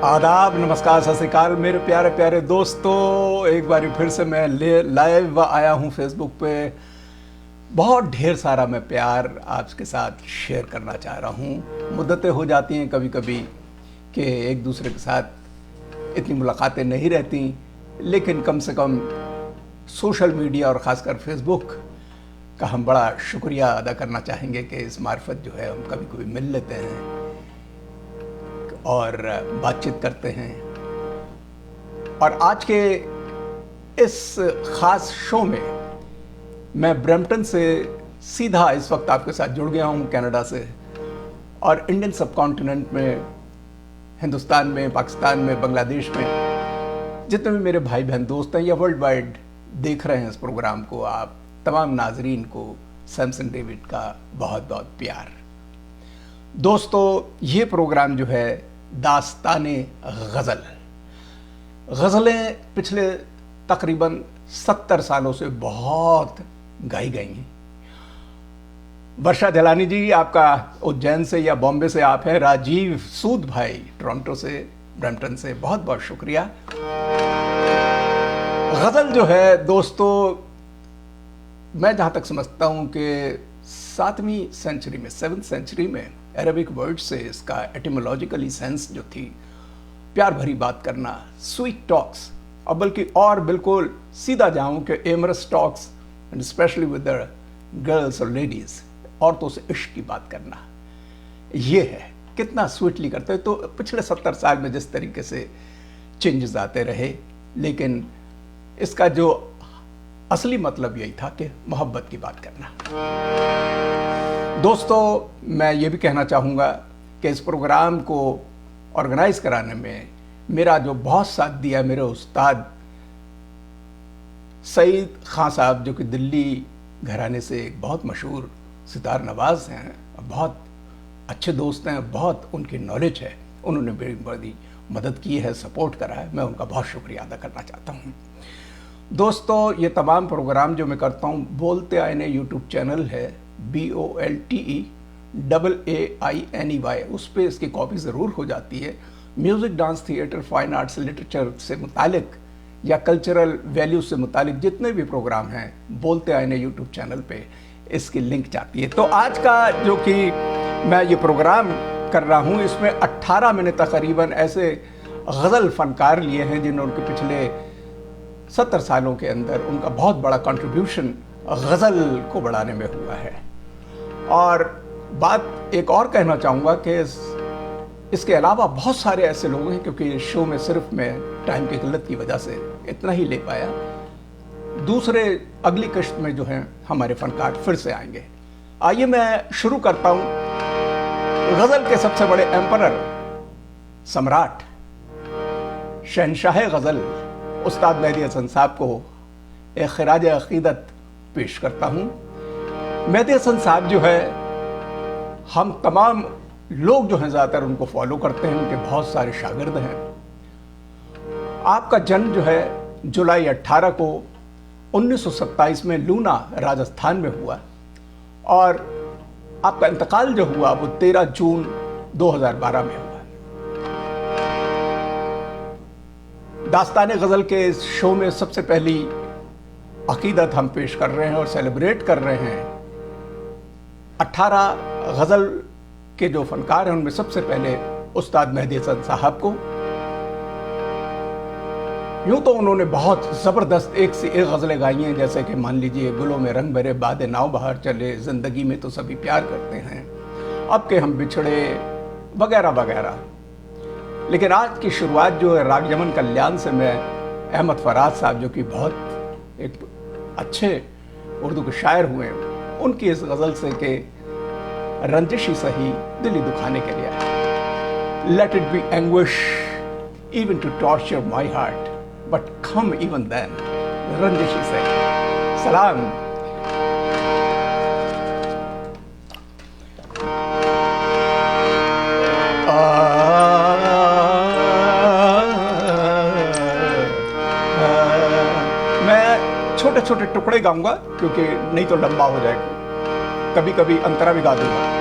आदाब, नमस्कार, सत श्री अकाल मेरे प्यारे प्यारे दोस्तों। एक बार फिर से मैं लाइव आया हूँ फेसबुक पे। बहुत ढेर सारा मैं प्यार आपके साथ शेयर करना चाह रहा हूँ। मुद्दतें हो जाती हैं कभी कभी कि एक दूसरे के साथ इतनी मुलाकातें नहीं रहती, लेकिन कम से कम सोशल मीडिया और ख़ासकर फेसबुक का हम बड़ा शुक्रिया अदा करना चाहेंगे कि इस मार्फत जो है हम कभी कभी मिल लेते हैं और बातचीत करते हैं। और आज के इस ख़ास शो में मैं ब्रैम्पटन से सीधा इस वक्त आपके साथ जुड़ गया हूँ, कनाडा से। और इंडियन सब कॉन्टिनेंट में, हिंदुस्तान में, पाकिस्तान में, बांग्लादेश में जितने भी मेरे भाई बहन दोस्त हैं या वर्ल्ड वाइड देख रहे हैं इस प्रोग्राम को, आप तमाम नाजरीन को सैमसन डेविड का बहुत बहुत प्यार। दोस्तों, ये प्रोग्राम जो है दास्ताने गज़ल, गज़लें पिछले तकरीबन 70 सालों से बहुत गाई गई हैं। वर्षा जलानी जी आपका उज्जैन से या बॉम्बे से आप हैं, राजीव सूद भाई टोरंटो से, ब्रैम्पटन से, बहुत बहुत शुक्रिया। गज़ल जो है दोस्तों, मैं जहाँ तक समझता हूँ कि 7वीं सेंचुरी में, 7th सेंचुरी में अरबिक वर्ड से इसका एटिमोलॉजिकली सेंस जो थी प्यार भरी बात करना, स्वीट टॉक्स, और बल्कि और बिल्कुल सीधा जाऊं कि amorous talks and specially with the girls और लेडीज, औरतों से इश्क की बात करना, ये है कितना स्वीटली करते हैं। तो पिछले 70 साल में जिस तरीके से चेंजेस आते रहे, लेकिन इसका जो असली मतलब यही था कि मोहब्बत की बात करना। दोस्तों, मैं ये भी कहना चाहूँगा कि इस प्रोग्राम को ऑर्गेनाइज कराने में मेरा जो बहुत साथ दिया मेरे उस्ताद सईद खान साहब, जो कि दिल्ली घराने से एक बहुत मशहूर सितार नवाज हैं, बहुत अच्छे दोस्त हैं, बहुत उनकी नॉलेज है, उन्होंने मेरी बड़ी मदद की है, सपोर्ट करा है, मैं उनका बहुत शुक्रिया अदा करना चाहता हूँ। दोस्तों, ये तमाम प्रोग्राम जो मैं करता हूँ, बोलते आईने यूट्यूब चैनल है, BOLTEAAINEY, उस पर इसकी कॉपी ज़रूर हो जाती है। Music, dance, theatre, fine arts, literature से मुतालिक या कल्चरल वैल्यूज से मुतालिक जितने भी प्रोग्राम हैं, बोलते आईने यूट्यूब चैनल पे इसकी लिंक जाती है। तो आज का जो कि मैं ये प्रोग्राम कर रहा हूँ, इसमें 18 मैंने तकरीबन ऐसे गज़ल फ़नकार लिए हैं जिन्होंने उनके पिछले 70 सालों के अंदर उनका बहुत बड़ा कंट्रीब्यूशन गज़ल को बढ़ाने में हुआ है। और बात एक और कहना चाहूँगा कि इसके अलावा बहुत सारे ऐसे लोग हैं, क्योंकि इस शो में सिर्फ मैं टाइम की किल्लत की वजह से इतना ही ले पाया। दूसरे अगली किश्त में जो हैं हमारे फ़नकार फिर से आएंगे। आइए मैं शुरू करता हूँ। गज़ल के सबसे बड़े एम्परर, सम्राट, शहनशाह गज़ल उस्ताद मेहदी हसन साहब को एक खिराज अक़ीदत पेश करता हूँ। मेहदी हसन साहब जो है, हम तमाम लोग जो हैं ज़्यादातर उनको फॉलो करते हैं, उनके बहुत सारे शागिर्द हैं। आपका जन्म जो है जुलाई 18 को 1927 में लूना, राजस्थान में हुआ, और आपका इंतकाल जो हुआ वो 13 जून 2012 में हुआ। दास्ताने गज़ल के इस शो में सबसे पहली अक़ीदत हम पेश कर रहे हैं और सेलिब्रेट कर रहे हैं 18 गज़ल के जो फ़नकार हैं, उनमें सबसे पहले उस्ताद मेहदी हसन साहब को। यूँ तो उन्होंने बहुत ज़बरदस्त एक से एक गज़लें गाई हैं, जैसे कि मान लीजिए गुलों में रंग भरे, बादे नाव बहार चले, ज़िंदगी में तो सभी प्यार करते हैं, अब के हम बिछड़े, वगैरह वगैरह। लेकिन आज की शुरुआत जो है राग यमन कल्याण से, मैं अहमद फराज साहब जो कि बहुत एक अच्छे उर्दू के शायर हुए हैं, उनकी इस गज़ल से कि रंजिश ही सही दिली दुखाने के लिए, let it be anguish even to torture my heart but come even then, रंजिश ही सही। सलाम। मैं छोटे छोटे टुकड़े गाऊंगा क्योंकि नहीं तो लंबा हो जाएगा, कभी कभी अंतरा भी गा दूंगा।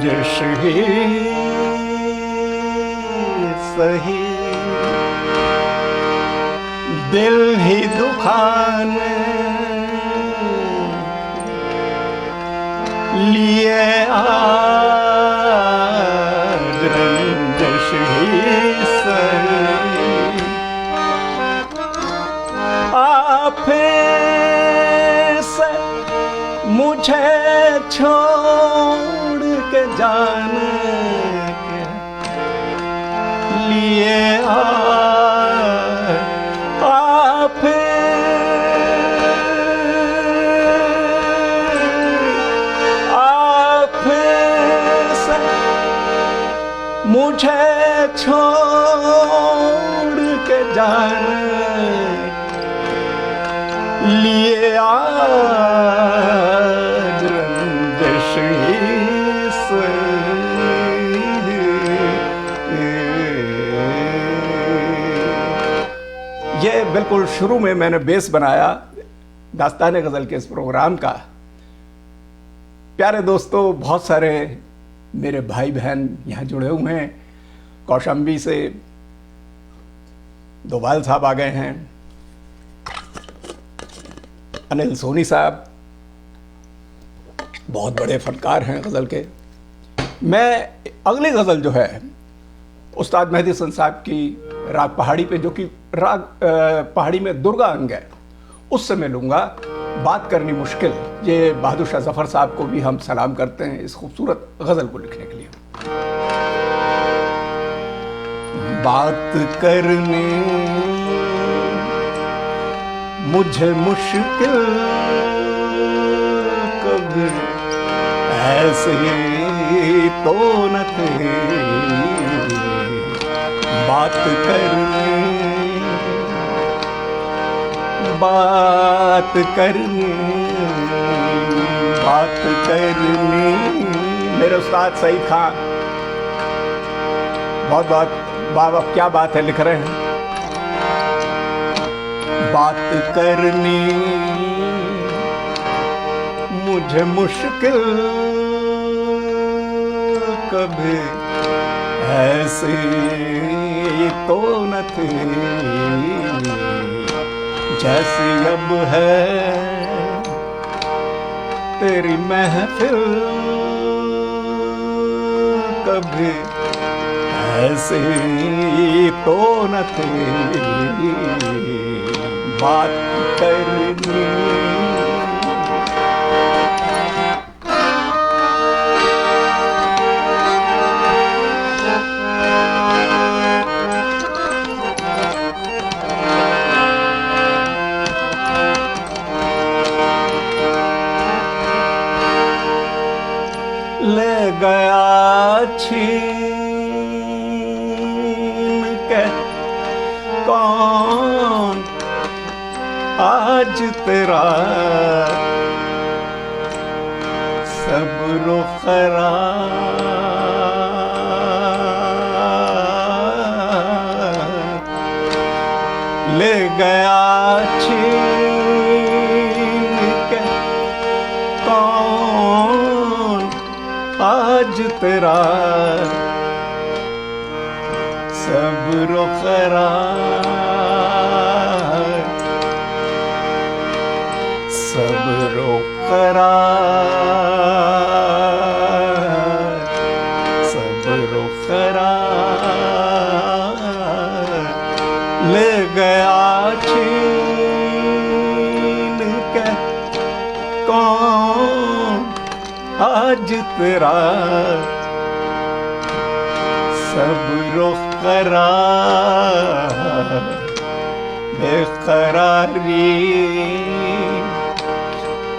रंजिश ही सही, दिल ही दुखाने लिए आज रंजिश ही सही। आप से मुझे छोड़ के जाने के लिए आप से मुझे छोड़ के जाने लिए आज रंजिश ही सही। ये बिल्कुल शुरू में मैंने बेस बनाया दास्तान गज़ल के इस प्रोग्राम का। प्यारे दोस्तों, बहुत सारे मेरे भाई बहन यहाँ जुड़े हुए हैं। कौशाम्बी से दोभाल साहब आ गए हैं, अनिल सोनी साहब बहुत बड़े फनकार हैं गज़ल के। मैं अगली गज़ल जो है उस्ताद मेहदी हसन साहब की राग पहाड़ी पे, जो कि राग पहाड़ी में दुर्गा अंग है, उससे मैं लूँगा। बात करनी मुश्किल, ये बहादुर शाह जफ़र साहब को भी हम सलाम करते हैं इस खूबसूरत गज़ल को लिखने के लिए। बात करनी मुझे मुश्किल कभी ऐसे तो न थे, बात करनी बात करनी बात करनी। मेरे उस्ताद सईद खान बहुत बहुत बाबा, क्या बात है लिख रहे हैं। बात करनी मुझे मुश्किल कभी ऐसे तो न थी, जैसी अब है तेरी महफिल कभी ऐसे तो न थी। बात करनी ले गया छीन के कौन आज तेरा सब्र ख़रार, ले गया छीन के कौन आज तेरा सब्र ख़रार, सब्र ख़रार, सब्र ख़रार। ले गया छीन के कौन आज तेरा सब्र ख़रार। बेक़रारी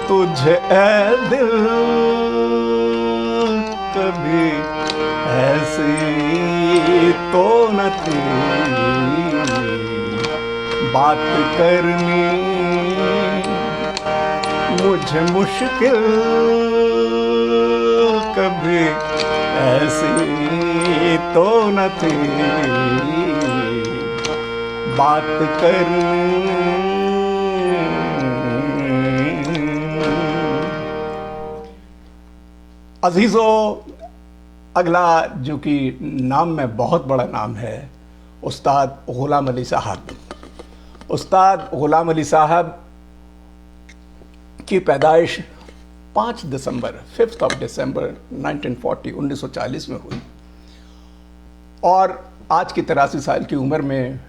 तुझे ऐ दिल कभी ऐसी तो न थी, बात करनी मुझे मुश्किल कभी ऐसी तो न थी, बात करनी। अजीजों, अगला जो कि नाम में बहुत बड़ा नाम है, उस्ताद ग़ुलाम अली साहब। उस्ताद ग़ुलाम अली साहब की पैदाइश 5 दिसंबर 5 दिसंबर 1940 1940 में हुई और आज की 83 साल की उम्र में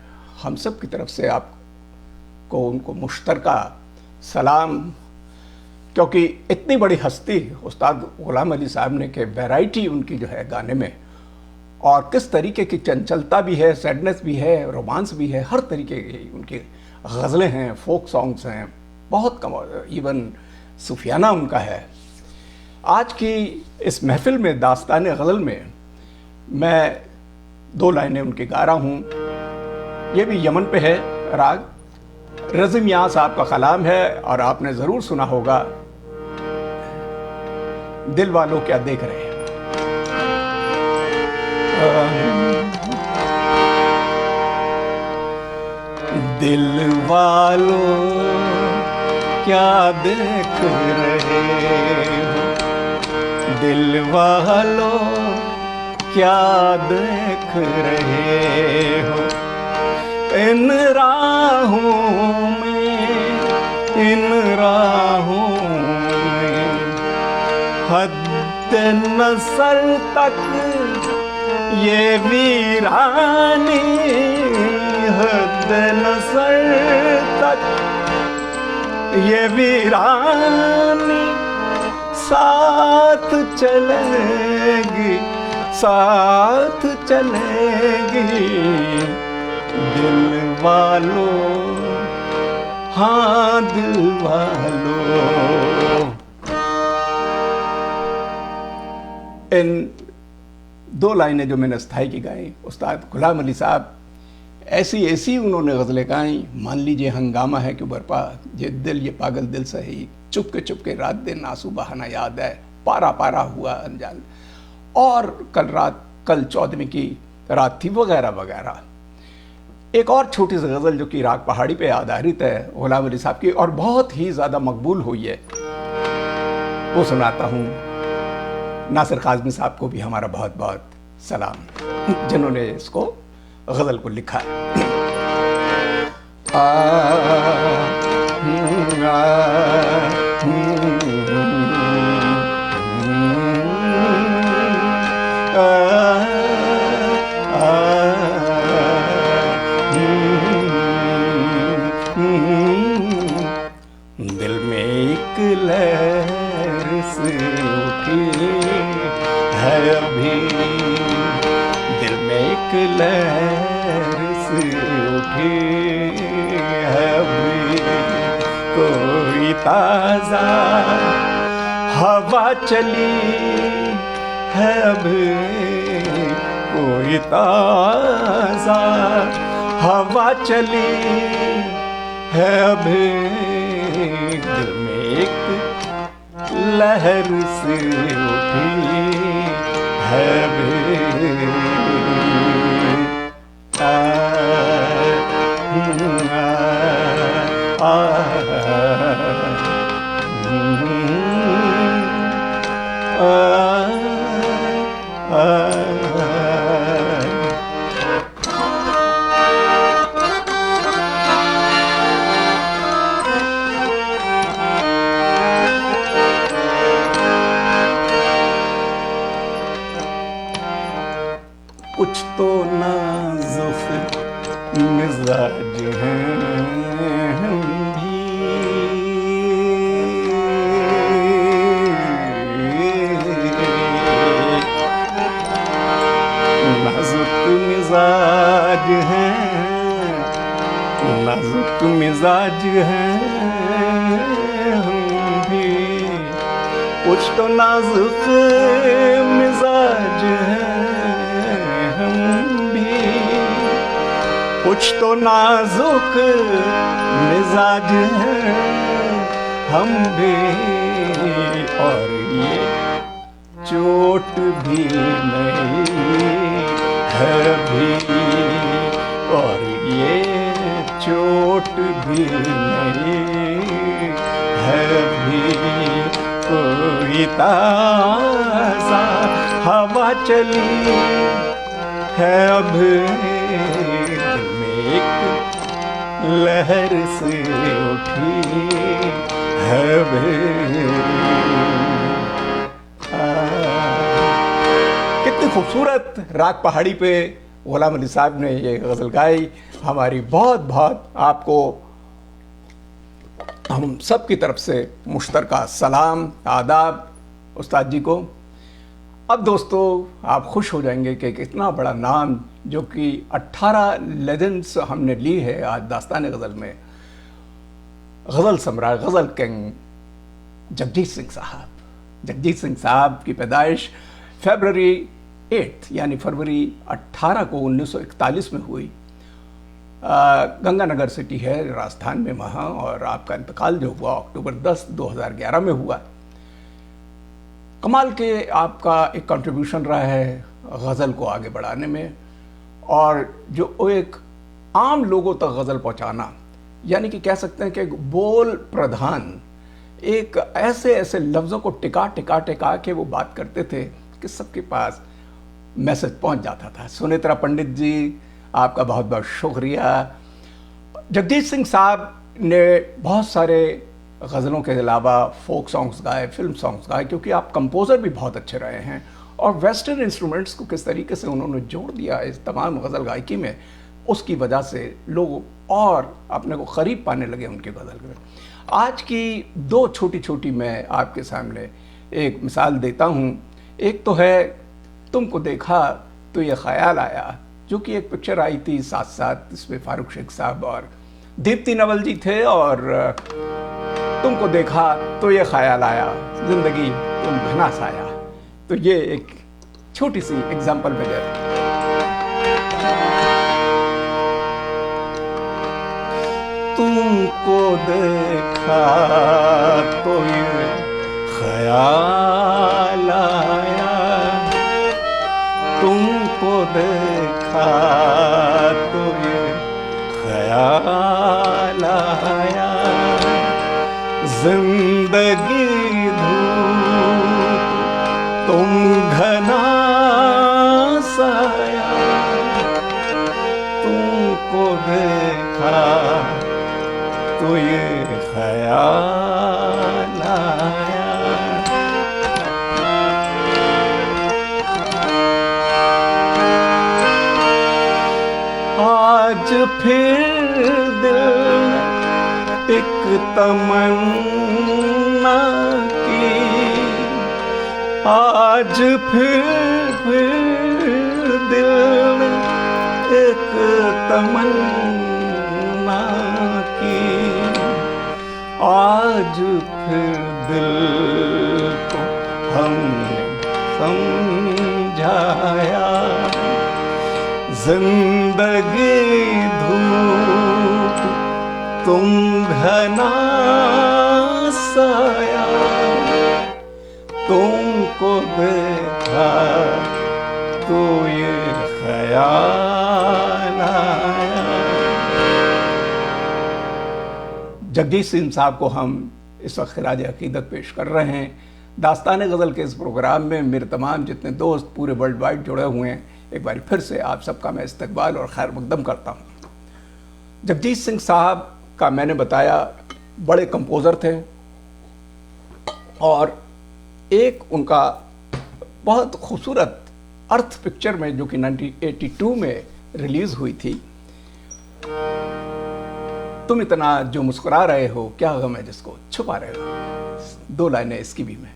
हम सब की तरफ से आपको उनको मुश्तरका सलाम, क्योंकि इतनी बड़ी हस्ती उस्ताद ग़ुलाम अली साहब ने कि वैरायटी उनकी जो है गाने में, और किस तरीके की चंचलता भी है, सैडनेस भी है, रोमांस भी है, हर तरीके की उनकी गज़लें हैं, फोक सॉन्ग्स हैं, बहुत कम, इवन सूफियाना उनका है। आज की इस महफिल में दास्तान गज़ल में मैं 2 लाइनें उनकी गा रहा हूँ। ये भी यमन पे है राग, रज़म याँ साहब का कलाम है और आपने ज़रूर सुना होगा, दिल वालों क्या देख रहे हैं। दिल वालों क्या देख रहे हो, दिल वालों क्या देख रहे हो, इन राहों में, इन राहों में हद नज़र तक ये वीरानी, हद नज़र तक ये वीरानी साथ चलेगी, साथ चलेगी। दिल वालों, हाँ दिल वालों। इन 2 लाइनें जो मैंने स्थाई की गाई, उस्ताद ग़ुलाम अली साहब ऐसी ऐसी उन्होंने गज़लें गाई। मान लीजिए हंगामा है क्यों बरपा, ये दिल ये पागल दिल सही, चुप के रात दिन आंसू बहाना याद है, पारा पारा हुआ अनजान, और कल 14वीं की रात थी, वगैरह वगैरह। एक और छोटी सी गज़ल जो कि राग पहाड़ी पे आधारित है ग़ुलाम अली साहब की और बहुत ही ज़्यादा मकबूल हुई है, वो सुनाता हूँ। नासिर काज़मी साहब को भी हमारा बहुत बहुत सलाम, जिन्होंने इसको गज़ल को लिखा है। दिल में एक लहर से उठी है अभी, दिल में एक लहर से उठी है अभी, कोई ताज़ा हवा चली है अभी, कोई ताज़ा हवा चली है अभी, दिल में एक लहर से उठी है अभी। कुछ तो नाजुक मिजाज हैं हम भी, नाजुक मिजाज हैं, नाजुक मिजाज हैं हम भी, कुछ तो नाजुक मिजाज हैं हम भी, कुछ तो नाजुक मिजाज हैं हम भी, और ये चोट भी नहीं है भी, और ये चोट भी नहीं है भी, कोई ताज़ा हवा चली है अब दिल में एक लहर से उठी है कितनी खूबसूरत राग पहाड़ी पे गुलाम अली साहब ने ये गज़ल गाई। हमारी बहुत बहुत आपको हम सब की तरफ से मुश्तरका सलाम आदाब उस्ताद जी को। अब दोस्तों आप खुश हो जाएंगे कि इतना बड़ा नाम जो कि 18 लेजेंड्स हमने ली है आज दास्तान गज़ल में। गज़ल सम्राट गज़ल किंग जगजीत सिंह साहब। जगजीत सिंह साहब की पैदाइश फरवरी 8 यानी फरवरी 18 को 1941 में हुई। गंगानगर सिटी है राजस्थान में वहाँ, और आपका इंतकाल जो हुआ अक्टूबर 10 2011 में हुआ। कमाल के आपका एक कंट्रीब्यूशन रहा है गज़ल को आगे बढ़ाने में, और जो एक आम लोगों तक गज़ल पहुँचाना, यानी कि कह सकते हैं कि बोल प्रधान एक ऐसे ऐसे लफ्ज़ों को टिका टिका टिका के वो बात करते थे कि सबके पास मैसेज पहुंच जाता था। सुनेत्रा पंडित जी आपका बहुत बहुत शुक्रिया। जगजीत सिंह साहब ने बहुत सारे गज़लों के अलावा फोक सॉन्ग्स गाए, फिल्म सॉन्ग्स गाए, क्योंकि आप कंपोज़र भी बहुत अच्छे रहे हैं, और वेस्टर्न इंस्ट्रूमेंट्स को किस तरीके से उन्होंने जोड़ दिया इस तमाम गज़ल गायकी में, उसकी वजह से लोग और अपने को करीब पाने लगे उनके गज़ल में। आज की दो छोटी छोटी मैं आपके सामने एक मिसाल देता हूँ। एक तो है तुमको देखा तो ये ख्याल आया, जो कि एक पिक्चर आई थी साथ साथ, इसमें फारूक शेख साहब और दीप्ति नवल जी थे, और तुमको देखा तो ये ख्याल आया, जिंदगी तुम घना साया। तो ये एक छोटी सी एग्जाम्पल वगैरह। तुमको देखा तो ये ख्याल आया, तुमको देखा तो ये ख्याल आया, जिंदगी धूप तुम घना साया, तुमको देखा तो ये ख्याल आया। आज फिर दिल एक तमन्ना की, आज फिर दिल एक तमन्ना की, आज फिर दिल को हमने समझाया, जिंदगी धूप तुम घना साया, तुमको देखा तो ये ख्याल आया। जगजीत सिंह साहब को हम इस वक्त खिराज अकीदत पेश कर रहे हैं। दास्तान गज़ल के इस प्रोग्राम में मेरे तमाम जितने दोस्त पूरे वर्ल्ड वाइड जुड़े हुए हैं, एक बार फिर से आप सबका मैं इस्तकबाल और खैर मकदम करता हूँ। जगजीत सिंह साहब का मैंने बताया बड़े कंपोज़र थे, और एक उनका बहुत खूबसूरत अर्थ पिक्चर में जो कि 1982 में रिलीज़ हुई थी, तुम इतना जो मुस्कुरा रहे हो क्या गम है जिसको छुपा रहे हो। दो लाइनें इसकी भी मैं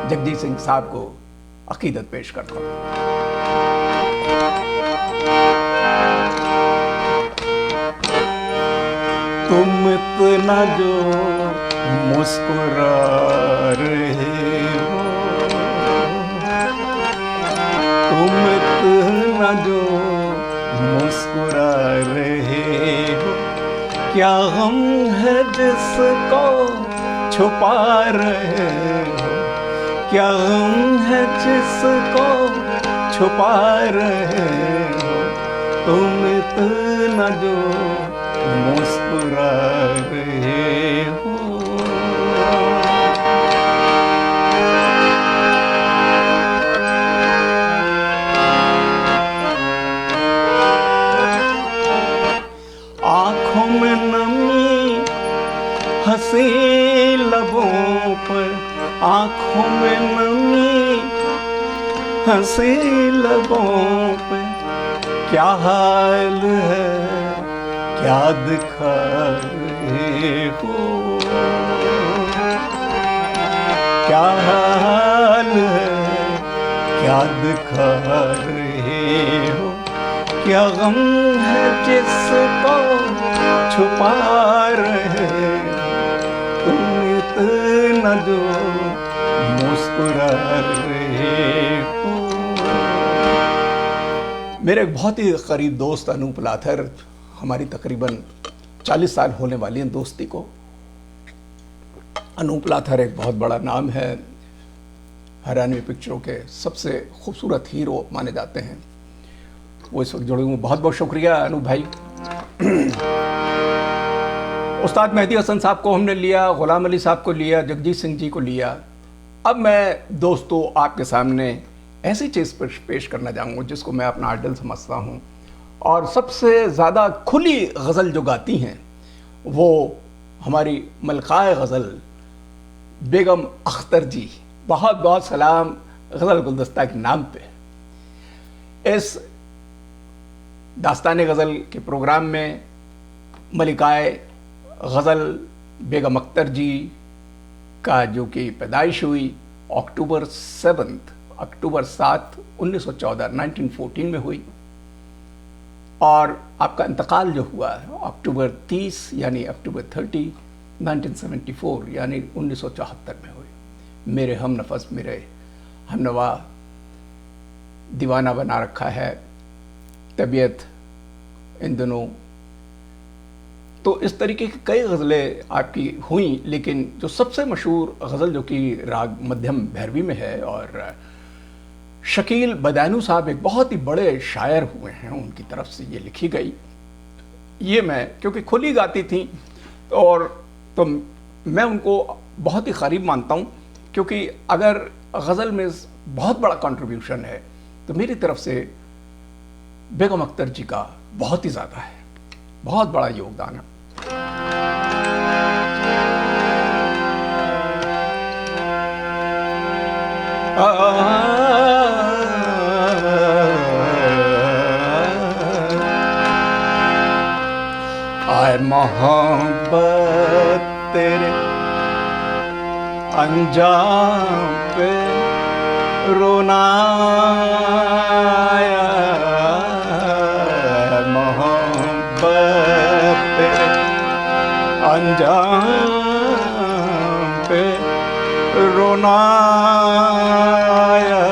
जगजीत सिंह साहब को अकीदत पेश करता हूँ। तुम इतना जो मुस्कुरा रहे हो, तुम इतना जो मुस्कुरा रहे हो, क्या गम है जिसको छुपा रहे हो, क्या गम है जिसको छुपा रहे हो, तुम इतना जो मुस्कुरा रहे हो। हंसी लबों पर आंखों में नमी, हंसी लबों पे क्या हाल है, क्या दिखा रहे हो, क्या हाल है, क्या दिखा रहे हो, क्या गम है जिसको छुपा रहे, तुम इतना जो मुस्कुरा रहे हो। मेरे एक बहुत ही करीब दोस्त अनूप लाथर, हमारी तकरीबन 40 साल होने वाली हैं दोस्ती को। अनूप लाथर एक बहुत बड़ा नाम है, हरियाणवी पिक्चरों के सबसे खूबसूरत हीरो माने जाते हैं। वो इस वक्त जुड़े हुए, बहुत बहुत शुक्रिया अनूप भाई। उस्ताद मेहदी हसन साहब को हमने लिया, गुलाम अली साहब को लिया, जगजीत सिंह जी को लिया। अब मैं दोस्तों आपके सामने ऐसी चीज़ पेश करना चाहूँगा जिसको मैं अपना आइडल समझता हूँ, और सबसे ज़्यादा खुली गज़ल जो गाती हैं वो हमारी मलकाए गज़ल बेगम अख्तर जी। बहुत बहुत सलाम गज़ल गुलदस्ता के नाम पे। इस दास्तान गज़ल के प्रोग्राम में मलिकाए गज़ल बेगम अख्तर जी का जो कि पैदाइश हुई अक्टूबर 7 1914 1914 में हुई, और आपका इंतकाल जो हुआ अक्टूबर 30 यानी अक्टूबर 30 1974 यानी 1974 में हुई। मेरे हम नफस, मेरे हमनवा दीवाना बना रखा है तबीयत इन दिनों। तो इस तरीके की कई गज़लें आपकी हुई, लेकिन जो सबसे मशहूर गज़ल जो कि राग मध्यम भैरवी में है, और शकील बदायूं साहब एक बहुत ही बड़े शायर हुए हैं, उनकी तरफ से ये लिखी गई। ये मैं क्योंकि खुली गाती थी और तो मैं उनको बहुत ही करीब मानता हूँ, क्योंकि अगर गज़ल में बहुत बड़ा कंट्रीब्यूशन है तो मेरी तरफ से बेगम अख्तर जी का बहुत ही ज़्यादा है, बहुत बड़ा योगदान है। आए मोहब्बत तेरे अंजाम पे रोना आया, मोहब्बत तेरे अंजाम पे रोना आया,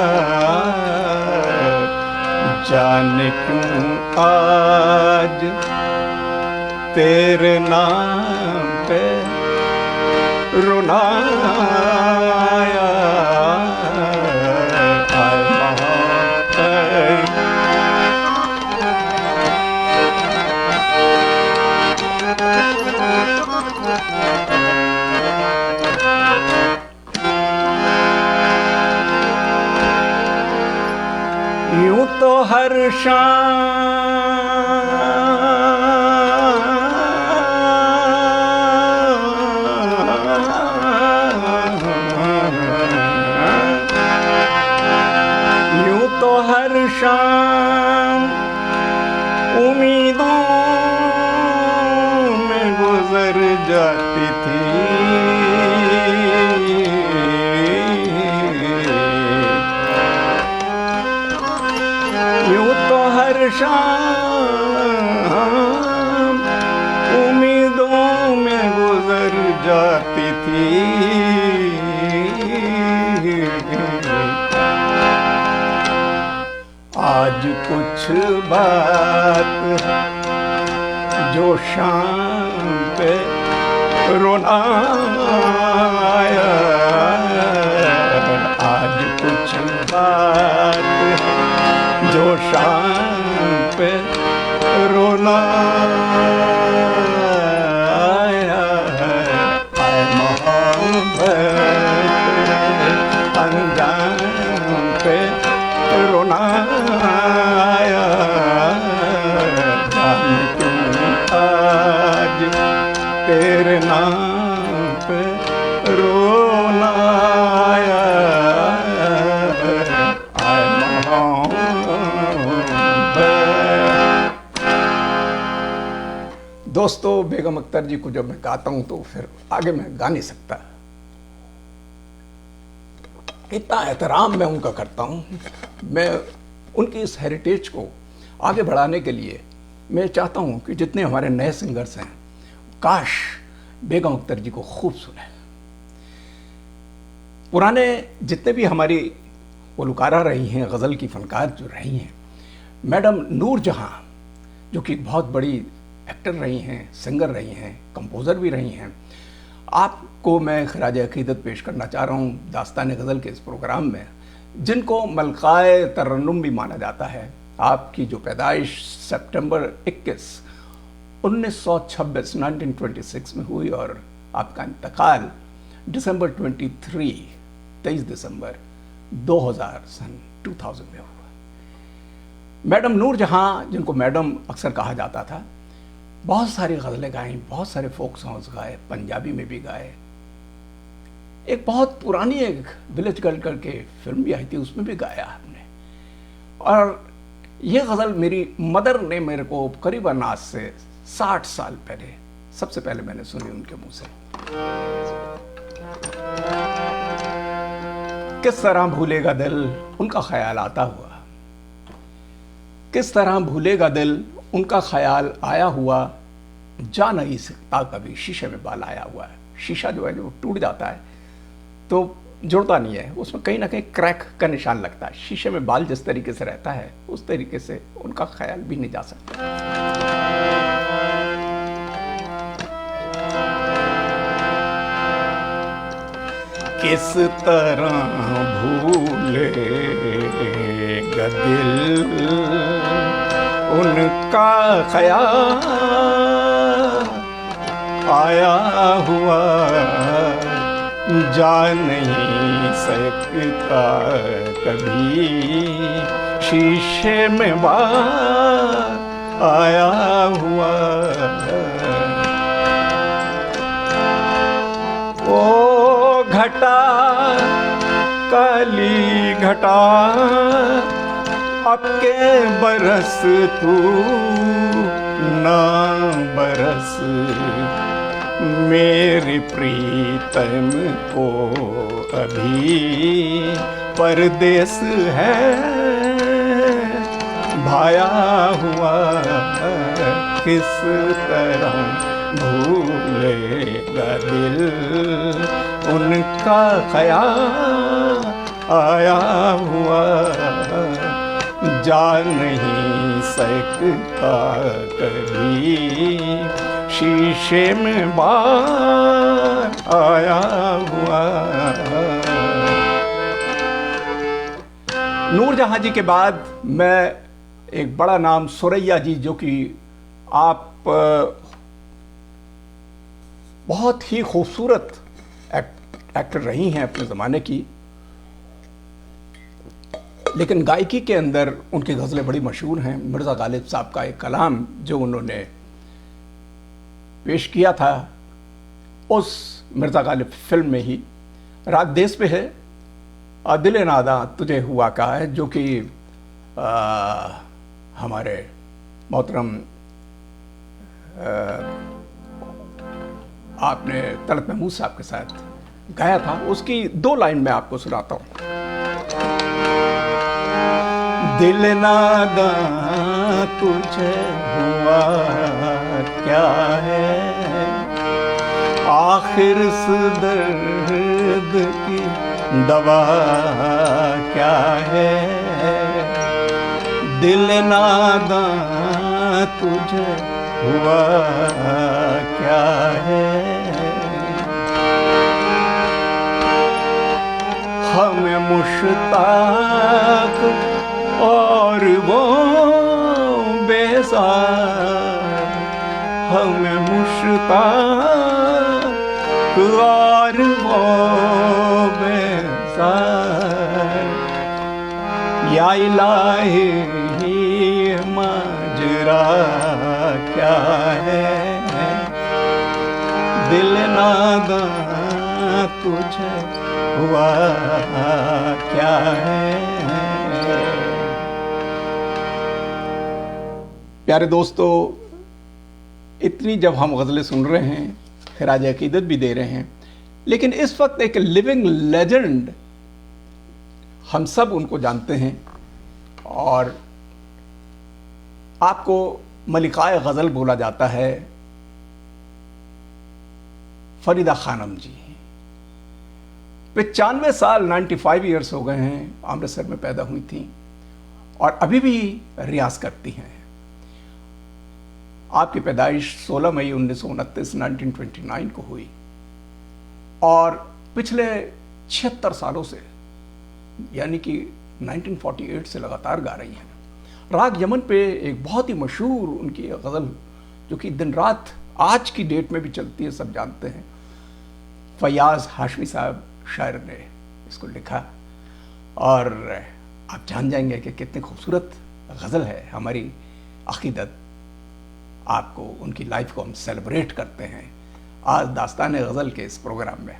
जाने क्यों आज तेरे नाम पे रोना आया। यूं तो हर शाम उम्मीदों में गुजर जाती थी, यूं तो हर शाम उम्मीदों में गुजर जाती थी। आज कुछ बात जो शाम पे रोना आया, आज कुछ बात जो शाम पे रोना आया, आए मोहब्बत अंजाम पे रोना आया, जाने क्यों आज तेरे नाम दोस्तों, बेगम अख्तर जी को जब मैं गाता हूं तो फिर आगे मैं गा नहीं सकता। इतना एहतराम मैं उनका करता हूं। मैं उनकी इस हेरिटेज को आगे बढ़ाने के लिए मैं चाहता हूं कि जितने हमारे नए सिंगर्स हैं, काश बेगम अख्तर जी को खूब सुने। पुराने जितने भी हमारी गुलकारा रही हैं, गज़ल की फनकार जो रही हैं, मैडम नूर जहां जो कि बहुत बड़ी एक्टर रही हैं, सिंगर रही हैं, कंपोज़र भी रही हैं, आपको मैं खराज अकीदत पेश करना चाह रहा हूँ दास्तान गज़ल के इस प्रोग्राम में, जिनको मलकाए तरन्नुम भी माना जाता है। आपकी जो पैदाइश सितंबर 21 1926 1926 में हुई और आपका इंतकाल दिसंबर 23 दिसंबर 2000 में हुआ। मैडम नूर जहां, जिनको मैडम अक्सर कहा जाता था, बहुत सारी गज़लें गाई, बहुत सारे फोक सॉन्ग्स गाए, पंजाबी में भी गाए। एक बहुत पुरानी एक विलेज गर्ल करके फिल्म भी आई थी, उसमें भी गाया आपने। और ये गज़ल मेरी मदर ने मेरे को करीबन आज से 60 साल पहले सबसे पहले मैंने सुनी उनके मुंह से। किस तरह भूलेगा दिल उनका ख्याल आता हुआ, किस तरह भूलेगा दिल उनका ख्याल आया हुआ, जा नहीं सकता कभी शीशे में बाल आया हुआ है। शीशा जो है जो टूट जाता है तो जुड़ता नहीं है, उसमें कहीं ना कहीं क्रैक का निशान लगता है। शीशे में बाल जिस तरीके से रहता है उस तरीके से उनका ख्याल भी नहीं जा सकता। किस तरह भूलेगा दिल उनका ख्याल आया हुआ, जा नहीं सकता कभी शीशे में बाल आया हुआ। ओ घटा काली घटा अब के बरस तू ना बरस, मेरे प्रीतम को अभी परदेस है भाया हुआ। किस तरह भूलेगा दिल उनका ख्याल आया हुआ, जा नहीं सकता कभी शीशे में बाल आया हुआ। नूर जहां जी के बाद मैं एक बड़ा नाम सुरैया जी, जो कि आप बहुत ही खूबसूरत एक्टर रही हैं अपने ज़माने की, लेकिन गायकी के अंदर उनकी गज़लें बड़ी मशहूर हैं। मिर्ज़ा गालिब साहब का एक कलाम जो उन्होंने पेश किया था उस मिर्ज़ा गालिब फिल्म में ही, राग देश पे है, दिल नादा तुझे हुआ का है, जो कि हमारे मोहतरम आपने तलत महमूद साहब के साथ गाया था। उसकी 2 लाइन मैं आपको सुनाता हूँ। दिल नादा तुझे हुआ क्या है, आखिर इस दर्द की दवा क्या है। दिल नादा तुझे हुआ क्या है, हमें मुश्ताक और वो बेजार, हमें मुश्ताक और वो बेजार। या इलाही माजरा क्या है, दिल नादा तुझे हुआ क्या है। प्यारे दोस्तों, इतनी जब हम गज़लें सुन रहे हैं, खिराज अकीदत भी दे रहे हैं, लेकिन इस वक्त एक लिविंग लेजेंड हम सब उनको जानते हैं, और आपको मलिकाए गज़ल बोला जाता है, फरीदा खानम जी। 95 साल 95 ईयर्स हो गए हैं, अमृतसर में पैदा हुई थी और अभी भी रियाज करती हैं। आपकी पैदाइश 16 मई 1929 1929 को हुई और पिछले 76 सालों से, यानी कि 1948 से लगातार गा रही हैं। राग यमन पे एक बहुत ही मशहूर उनकी गज़ल जो कि दिन रात आज की डेट में भी चलती है, सब जानते हैं, फयाज हाशमी साहब शायर ने इसको लिखा, और आप जान जाएंगे कि कितनी खूबसूरत गज़ल है। हमारी अक़ीदत, आपको उनकी लाइफ को हम सेलिब्रेट करते हैं आज दास्तान गज़ल के इस प्रोग्राम में।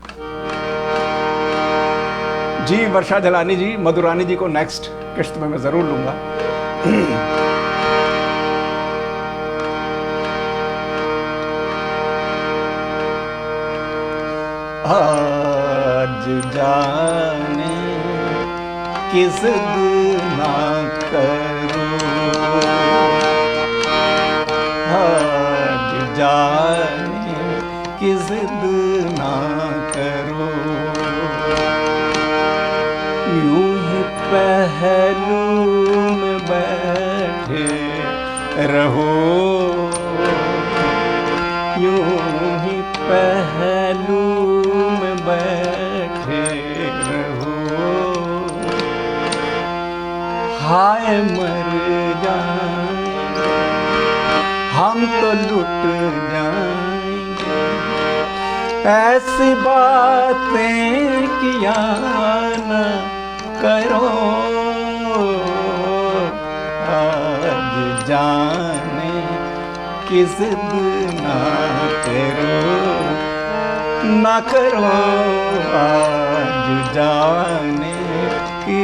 जी वर्षा जलानी जी, मधुरानी जी को नेक्स्ट किश्त में मैं ज़रूर लूँगा। आज जाने किस ना करूं, आज जाने किस ना करूं, यूं ही पहलू में बैठे रहो, यूं ही पहलू में बैठे रहो, हाय मर जाएंगे हम तो लुट जाएंगे, ऐसी बातें किया न करो, आज जाने की जिद ना करो, ना करो, आज जाने की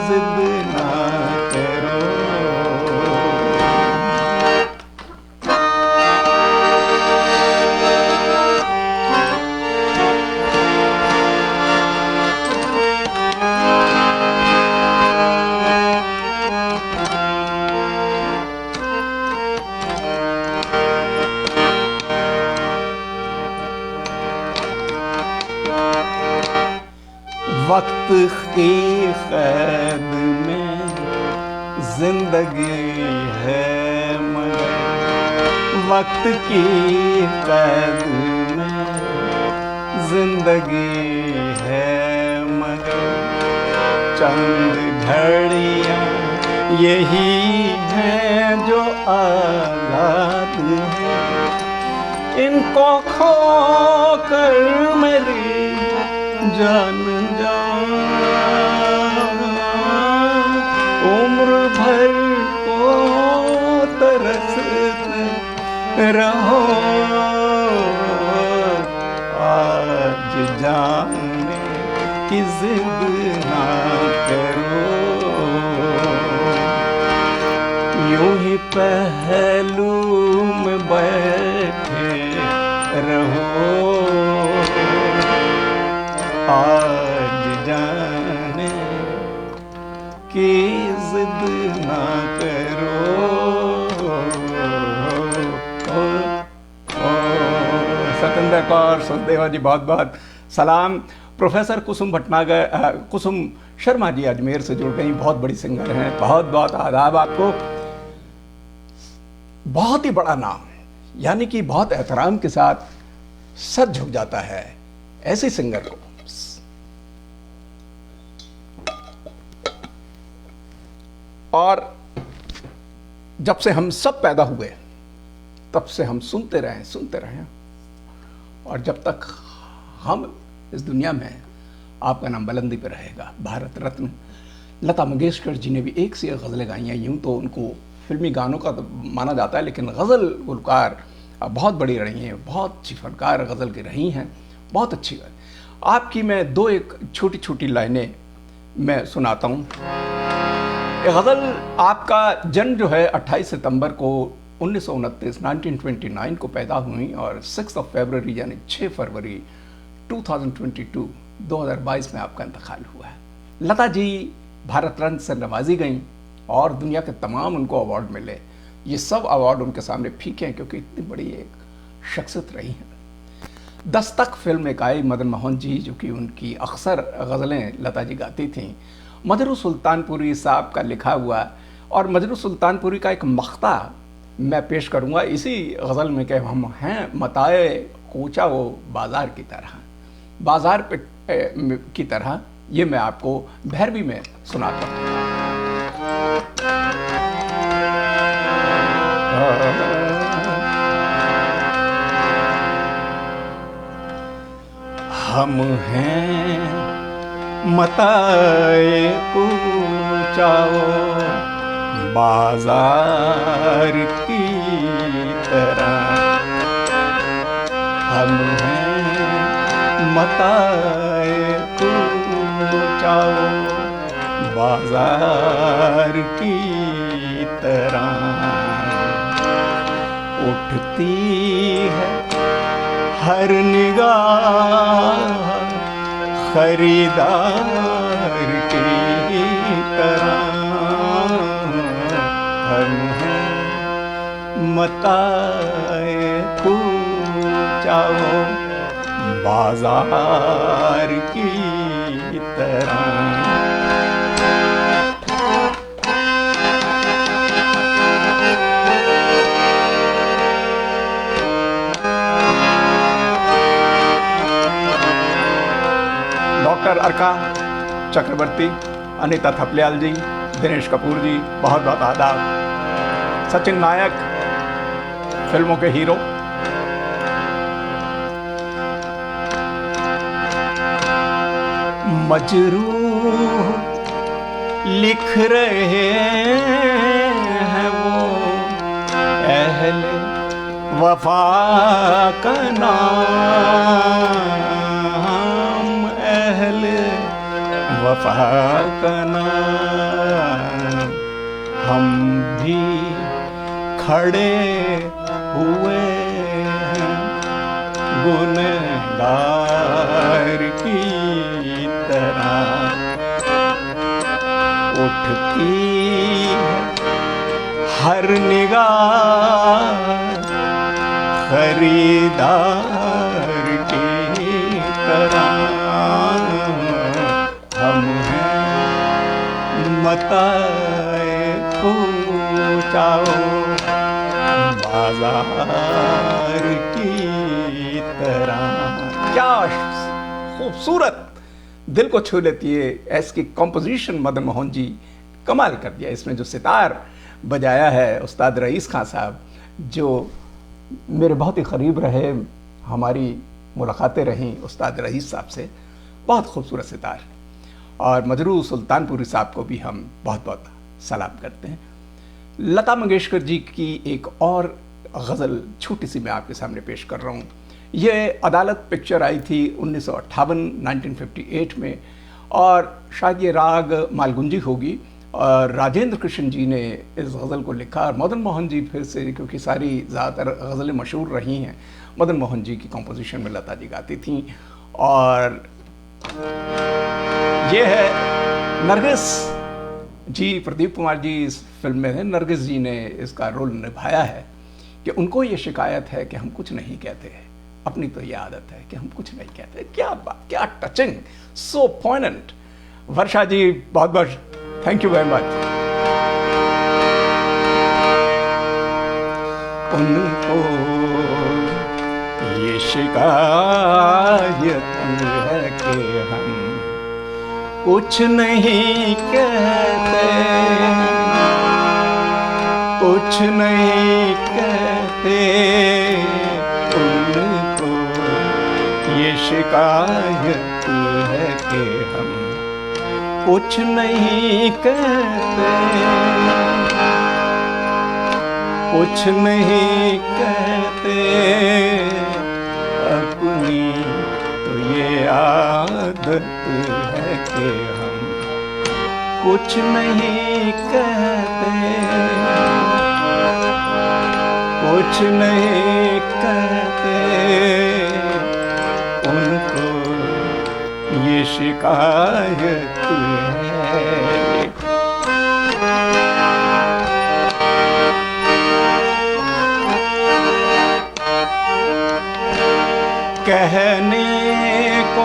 जिद ना करो। वक्त की कैद में जिंदगी है मगर, वक्त की कैद में जिंदगी है मगर, चंद घड़ियां यही हैं जो आज़ाद हैं, इनको खो कर मेरी जान जा, उम्र भर को तरसते रहो, आज जाने की जिद ना करो, यूं ही पहलू में बैठे रहो, आज जाने की जिद ना करो। सतेंद्र कौर सचदेवा जी बहुत बहुत सलाम। प्रोफेसर कुसुम भटनागर, कुसुम शर्मा जी अजमेर से जुड़ गई, बहुत बड़ी सिंगर हैं, बहुत बहुत आदाब आपको। बहुत ही बड़ा नाम, यानी कि बहुत एहतराम के साथ सर झुक जाता है ऐसे सिंगर को। और जब से हम सब पैदा हुए तब से हम सुनते रहे, और जब तक हम इस दुनिया में, आपका नाम बुलंदी पे रहेगा। भारत रत्न लता मंगेशकर जी ने भी एक से एक गज़लें गाई हैं। यूँ तो उनको फिल्मी गानों का तो माना जाता है, लेकिन गज़ल गुलकार बहुत बड़ी रही हैं, बहुत अच्छी फनकार गज़ल की रही हैं, बहुत अच्छी। आपकी मैं दो एक छोटी छोटी लाइनें मैं सुनाता हूँ। गज़ल आपका जन्म जो है 28 सितंबर को 1929 1929 को पैदा हुई और 6 फरवरी यानी 6 फरवरी 2022 में आपका इंतकाल हुआ है। लता जी भारत रत्न से नवाजी गई और दुनिया के तमाम उनको अवार्ड मिले। ये सब अवार्ड उनके सामने फीके हैं क्योंकि इतनी बड़ी एक शख्सियत रही है। दस्तक फिल्म एक आई, मदन मोहन जी जो कि उनकी अक्सर गज़लें लता जी गाती थीं, मजरू सुल्तानपुरी साहब का लिखा हुआ, और मजरू सुल्तानपुरी का एक मख्ता मैं पेश करूंगा इसी गज़ल में कि हम हैं मताए कोचा वो बाज़ार की तरह, बाज़ार पे की तरह। ये मैं आपको भैरवी में सुनाता हूँ। हम हैं मताए कोचा वो बाज़ार की तरह, हम हैं मताए कोचा वो बाज़ार की तरह। उठती है हर निगाह खरीदार की तरह, हम हैं मताए कोचा वो बाज़ार की तरह। डॉक्टर अर्का चक्रवर्ती, अनीता थपलियाल जी, दिनेश कपूर जी, बहुत बहुत आदाब। सचिन नायक फिल्मों के हीरो, मजरूह लिख रहे हैं वो अहले वफा का नाम, अहले वफा का नाम। हम भी खड़े हुए हैं गुनहगार की तरह। उठती हर निगाह खरीदार की तरह, हम हैं मताए कोचा वो बाज़ार की तरह। क्या खूबसूरत, दिल को छू लेती है ऐसी कंपोजिशन मदन मोहन जी, कमाल कर दिया। इसमें जो सितार बजाया है उस्ताद रईस खान साहब, जो मेरे बहुत ही करीब रहे, हमारी मुलाकातें रहीं उस्ताद रईस साहब से, बहुत खूबसूरत सितार। और मजरू सुल्तानपुरी साहब को भी हम बहुत बहुत सलाम करते हैं। लता मंगेशकर जी की एक और गज़ल छोटी सी मैं आपके सामने पेश कर रहा हूँ। ये अदालत पिक्चर आई थी 1958 में, और शायद ये राग मालगुंजी होगी, और राजेंद्र कृष्ण जी ने इस गज़ल को लिखा, और मदन मोहन जी फिर से, क्योंकि सारी ज़्यादातर गज़लें मशहूर रही हैं, मदन मोहन जी की कंपोजिशन में लता जी गाती थीं। और ये है नरगिस जी, प्रदीप कुमार जी इस फिल्म में हैं, नरगिस जी ने इसका रोल निभाया है कि उनको ये शिकायत है कि हम कुछ नहीं कहते, अपनी तो ये आदत है कि हम कुछ नहीं कहते। क्या बात, क्या टचिंग, सो पॉइंटेंट। वर्षा जी बहुत बहुत थैंक यू वेरी मच। उनको ये शिकायत है कि हम कुछ नहीं कहते, कुछ नहीं कहते। उनको ये शिकायत है कि हम कुछ नहीं कहते, कुछ नहीं कहते। अपनी तो ये आदत है कि हम कुछ नहीं कहते। कुछ नहीं कहते, उनको ये शिकायत है। कहने को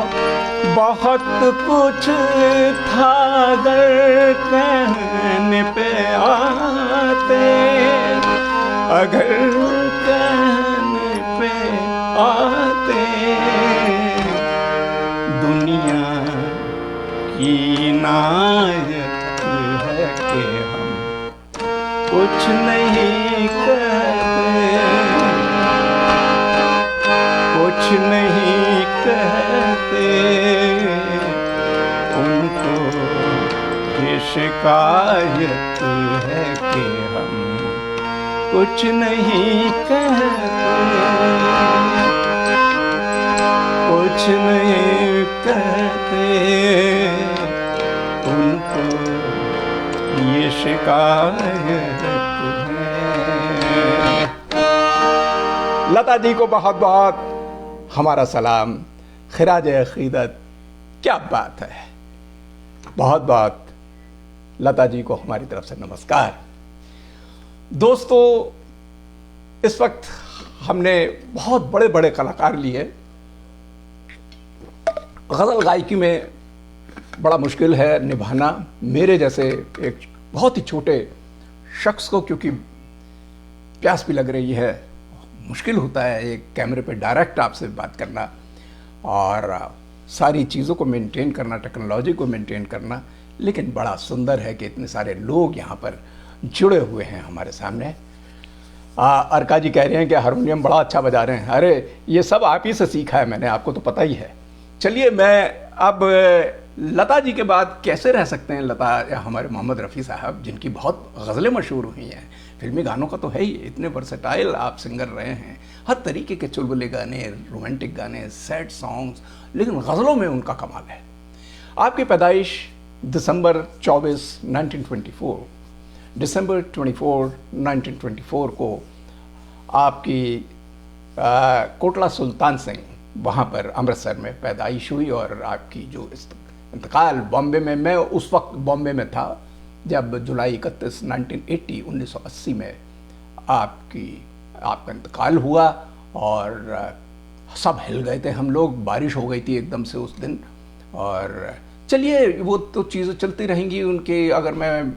बहुत कुछ था, अगर कहने पे आते, अगर कहने पे आते, दुनिया की इनायत है कि हम कुछ नहीं कहते, कुछ नहीं कहते, उनको ये शिकायत है कि हम कुछ नहीं कहते, कुछ नहीं कहते, उनको ये शिकायत है। लता जी को बहुत बहुत हमारा सलाम, खिराज अकीदत। क्या बात है, बहुत बहुत लता जी को हमारी तरफ से नमस्कार। दोस्तों, इस वक्त हमने बहुत बड़े बड़े कलाकार लिए। गज़ल गायकी में बड़ा मुश्किल है निभाना, मेरे जैसे एक बहुत ही छोटे शख्स को, क्योंकि प्यास भी लग रही है, मुश्किल होता है एक कैमरे पे डायरेक्ट आपसे बात करना और सारी चीज़ों को मेंटेन करना, टेक्नोलॉजी को मेंटेन करना। लेकिन बड़ा सुंदर है कि इतने सारे लोग यहाँ पर जुड़े हुए हैं हमारे सामने। अर्का जी कह रहे हैं कि हारमोनियम बड़ा अच्छा बजा रहे हैं। अरे ये सब आप ही से सीखा है मैंने, आपको तो पता ही है। चलिए, मैं अब लता जी के बाद कैसे रह सकते हैं। लता या हमारे मोहम्मद रफ़ी साहब, जिनकी बहुत गज़लें मशहूर हुई हैं, फिल्मी गानों का तो है ही, इतने वर्सेटाइल आप सिंगर रहे हैं, हर तरीके के चुलबुले गाने, रोमांटिक गाने, सैड सॉन्ग्स, लेकिन गज़लों में उनका कमाल है। आपकी पैदाइश दिसंबर 24, 1924, दिसंबर 24, 1924 को आपकी कोटला सुल्तान सिंह, वहाँ पर अमृतसर में पैदाइश हुई और आपकी जो इंतकाल बॉम्बे में, मैं उस वक्त बॉम्बे में था जब जुलाई 31, 1980 में आपका इंतकाल हुआ और सब हिल गए थे हम लोग। बारिश हो गई थी एकदम से उस दिन। और चलिए, वो तो चीज़ें चलती रहेंगी उनकी। अगर मैं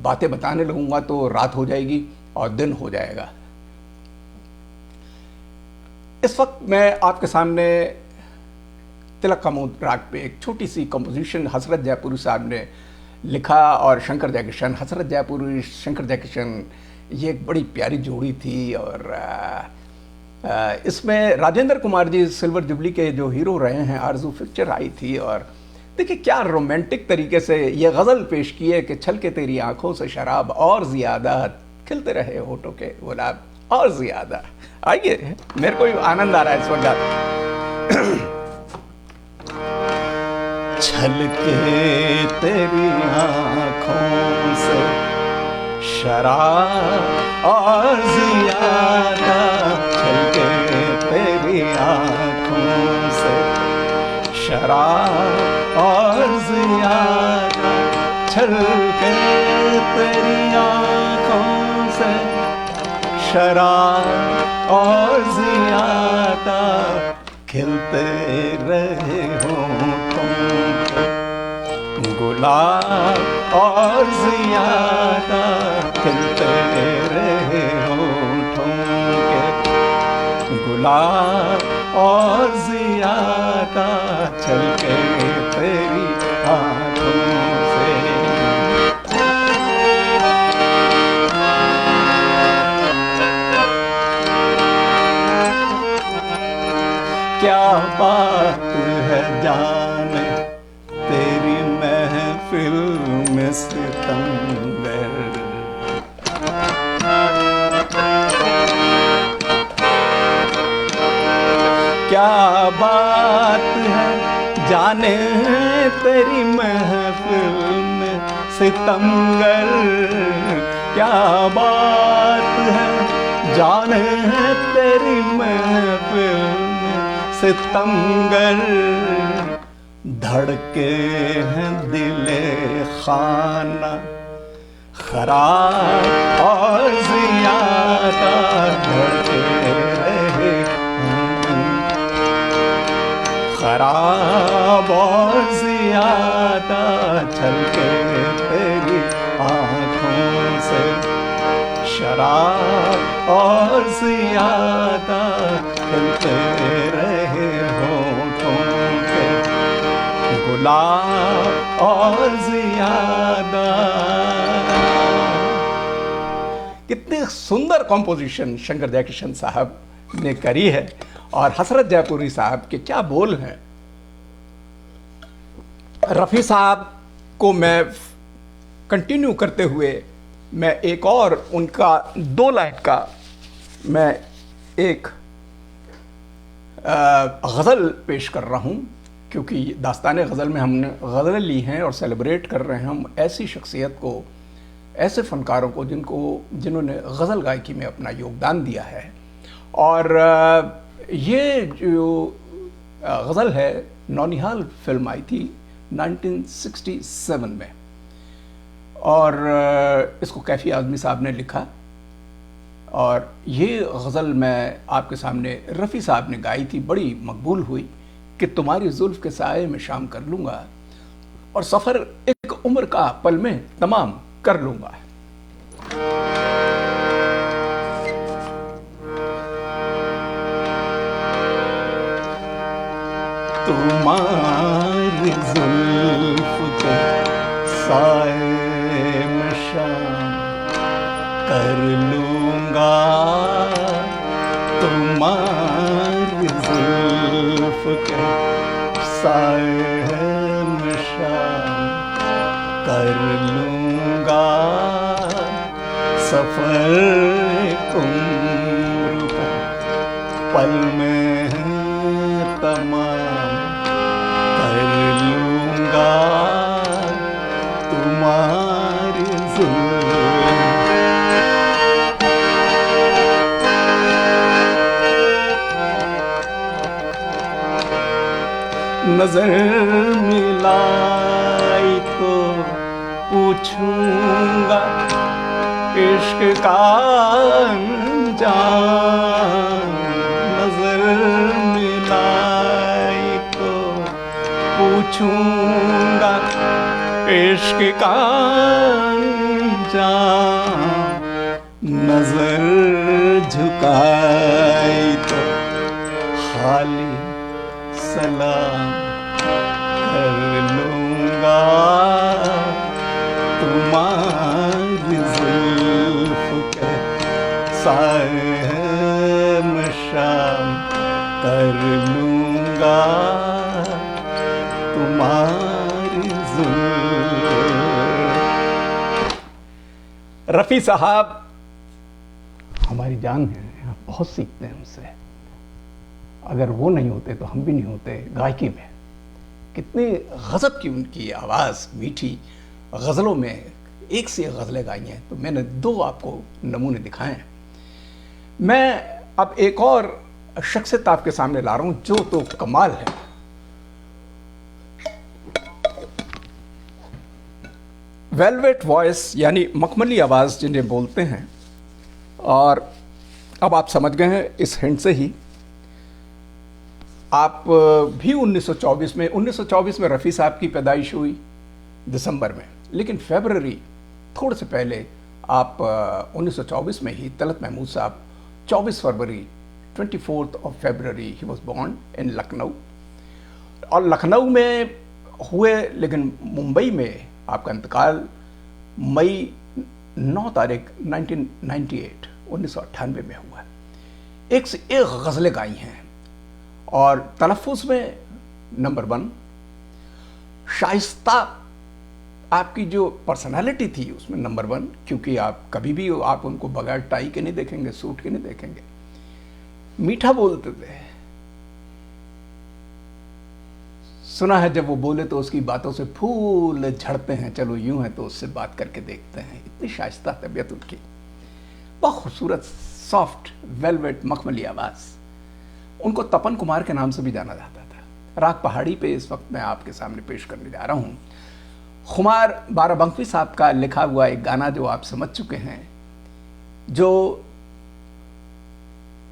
बातें बताने लगूंगा तो रात हो जाएगी और दिन हो जाएगा। इस वक्त मैं आपके सामने तिलक कमोद राग पे एक छोटी सी कंपोजिशन हसरत जयपुरी साहब ने लिखा और शंकर जयकिशन, हसरत जयपुरी, शंकर जयकिशन, ये एक बड़ी प्यारी जोड़ी थी। और इसमें Rajendra Kumar G silver jubilee के जो हीरो रहे हैं, आरजू पिक्चर आई थी। और देखिए क्या रोमांटिक तरीके से ये गज़ल पेश की है कि छलके तेरी आंखों से शराब और ज़्यादा, खिलते रहे होठों के गुलाब और ज़्यादा। आइए, मेरे को भी आनंद आ रहा है इस वक्त। छलके तेरी आंखों से शराब और ज़्यादा, छलके तेरी आंखों से शराब और ज़्यादा, छलके तेरी आंखों से शराब और ज़्यादा, खिलते रहे होठों के गुलाब और ज़्यादा, खिलते रहे होठों के गुलाब और ज़्यादा, छलके तेरी आँखों से। क्या बात है जाने तेरी महफिल में सितमगर, क्या बात है जाने तेरी महफिल में सितमगर, क्या बात है जाने तेरी महफिल में सितमगर धड़के हैं दिले खाना खराब और ज़ियादा धड़के रहे खराब और ज़ियादा छलके तेरी आँखों से शराब और ज़ियादा खिलते रहे होठों पे गुलाब और ज़ियादा। कितनी सुंदर कॉम्पोजिशन शंकर जयकिशन साहब ने करी है और हसरत जयपुरी साहब के क्या बोल हैं। रफ़ी साहब को मैं कंटिन्यू करते हुए मैं एक और उनका 2 लाइन का मैं एक गज़ल पेश कर रहा हूँ, क्योंकि दास्तान गज़ल में हमने गज़लें ली हैं और सेलिब्रेट कर रहे हैं हम ऐसी शख्सियत को, ऐसे फ़नकारों को जिन्होंने गज़ल गायकी में अपना योगदान दिया है। और ये जो गज़ल है नौनिहाल फिल्म आई थी 1967 में और इसको कैफ़ी आज़मी साहब ने लिखा और ये गज़ल मैं आपके सामने रफ़ी साहब ने गाई थी, बड़ी मकबूल हुई कि तुम्हारी जुल्फ़ के साए में शाम कर लूँगा और सफ़र एक उम्र का पल में तमाम कर लूँगा। तुम्हारी जुल्फ़ के साए में शाम कर लूँगा, तुम्हारी जुल्फ़ के साए में शाम कर लूँगा, सफ़र एक उम्र का पल में तमाम कर लूँगा, तुम्हारी नजर मिलाई तो पूछूंगा इश्क का अंजाम, नजर मिलाई तो पूछूंगा इश्क का अंजाम, नजर झुकाई तो खाली सलाम कर लूँगा, तुम्हारी जुल्फ़ के साए में शाम कर लूँगा, तुम्हारी जुल्फ़। रफ़ी साहब हमारी जान है, बहुत सीखते हैं उनसे। अगर वो नहीं होते तो हम भी नहीं होते गायकी में। कितनी गज़ब की उनकी आवाज़, मीठी गज़लों में एक से एक गज़लें गाई हैं। तो मैंने 2 आपको नमूने दिखाए हैं। मैं अब एक और शख्सियत आपके सामने ला रहा हूँ जो तो कमाल है। वेलवेट वॉइस यानी मखमली आवाज़ जिन्हें बोलते हैं, और अब आप समझ गए हैं इस हिंट से ही। आप भी 1924 में रफ़ी साहब की पैदाइश हुई दिसंबर में, लेकिन फरवरी थोड़े से पहले आप 1924 में ही तलत महमूद साहब 24 फरवरी 24th of February he was born in Lucknow. और लखनऊ में हुए, लेकिन मुंबई में आपका इंतकाल मई 9 तारीख 1998 में हुआ। एक से एक गज़लें गाई हैं और तलफ़ुज़ में नंबर 1। शाइस्ता आपकी जो पर्सनालिटी थी उसमें नंबर 1, क्योंकि आप कभी भी आप उनको बगैर टाई के नहीं देखेंगे, सूट के नहीं देखेंगे। मीठा बोलते थे, सुना है जब वो बोले तो उसकी बातों से फूल झड़ते हैं, चलो यूं है तो उससे बात करके देखते हैं। इतनी शाइस्ता तबीयत उनकी, बहुत खूबसूरत सॉफ्ट वेलवेट मखमली आवाज़। उनको तपन कुमार के नाम से भी जाना जाता था। राग पहाड़ी पे इस वक्त मैं आपके सामने पेश करने जा रहा हूँ खुमार बाराबंकी साहब का लिखा हुआ एक गाना जो आप समझ चुके हैं, जो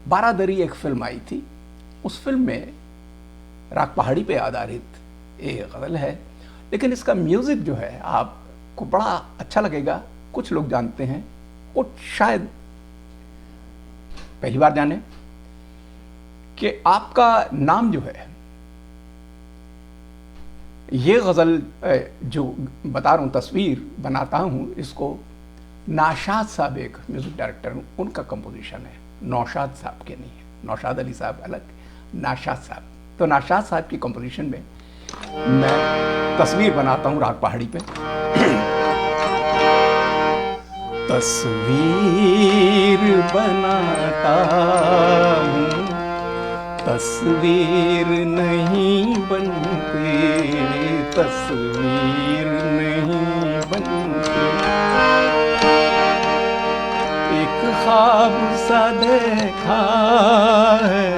बारादरी एक फिल्म आई थी, उस फिल्म में राग पहाड़ी पे आधारित एक गज़ल है, लेकिन इसका म्यूज़िक जो है आपको बड़ा अच्छा लगेगा। कुछ लोग जानते हैं, कुछ शायद पहली बार जाने कि आपका नाम जो है, ये गज़ल जो बता रहा हूँ, तस्वीर बनाता हूँ इसको, नौशाद साहब एक म्यूज़िक डायरेक्टर, उनका कंपोजिशन है, नौशाद साहब के नहीं है, नौशाद अली साहब अलग, नौशाद साहब। तो नौशाद साहब की कंपोजिशन में मैं तस्वीर बनाता हूँ राग पहाड़ी पे। तस्वीर बनाता हूँ, तस्वीर नहीं बनती, तस्वीर नहीं बनती, एक ख्वाब सा देखा है,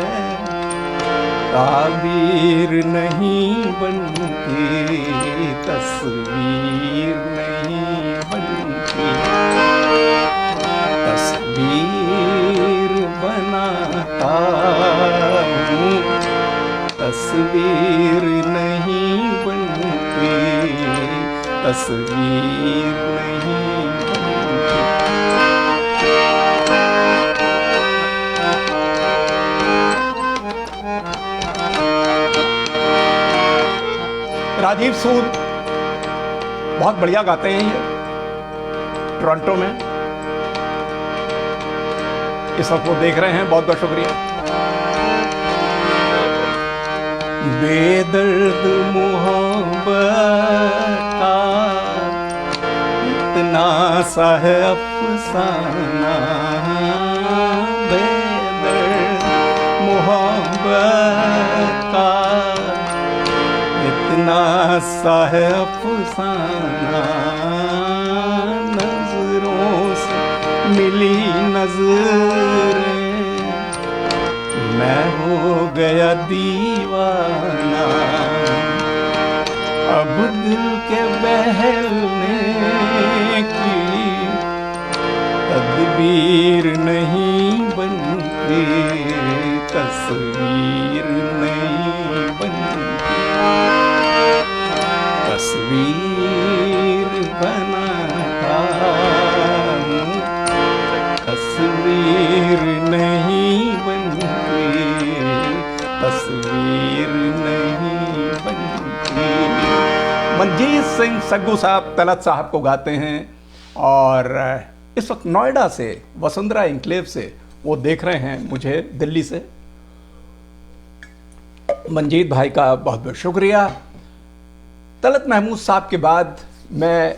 ताबीर नहीं बनती, तस्वीर नहीं बनती, तस्वीर बनाता हूँ, तस्वीर नहीं बनती, तस्वीर नहीं बनती। राजीव सूद बहुत बढ़िया गाते हैं ये, टोरंटो में इस वक्त वो देख रहे हैं, बहुत बहुत शुक्रिया। बेदर्द मोहब्बत का इतना सा है अफसाना, बेदर्द मोहब्बत का इतना सा है अफसाना, नजरों से मिली नजरें, मैं हो गया दीवाना, अब दिल के बहलने की तदबीर नहीं बनती, तस्वीर नहीं बनती, तस्वीर बनाता हूँ, तस्वीर नहीं बनती, तस्वीर नहीं बनती। मनजीत सिंह सग्गू साहब तलत साहब को गाते हैं, और इस वक्त नोएडा से, वसुंधरा इंक्लेव से वो देख रहे हैं मुझे दिल्ली से। मनजीत भाई का बहुत बहुत शुक्रिया। तलत महमूद साहब के बाद मैं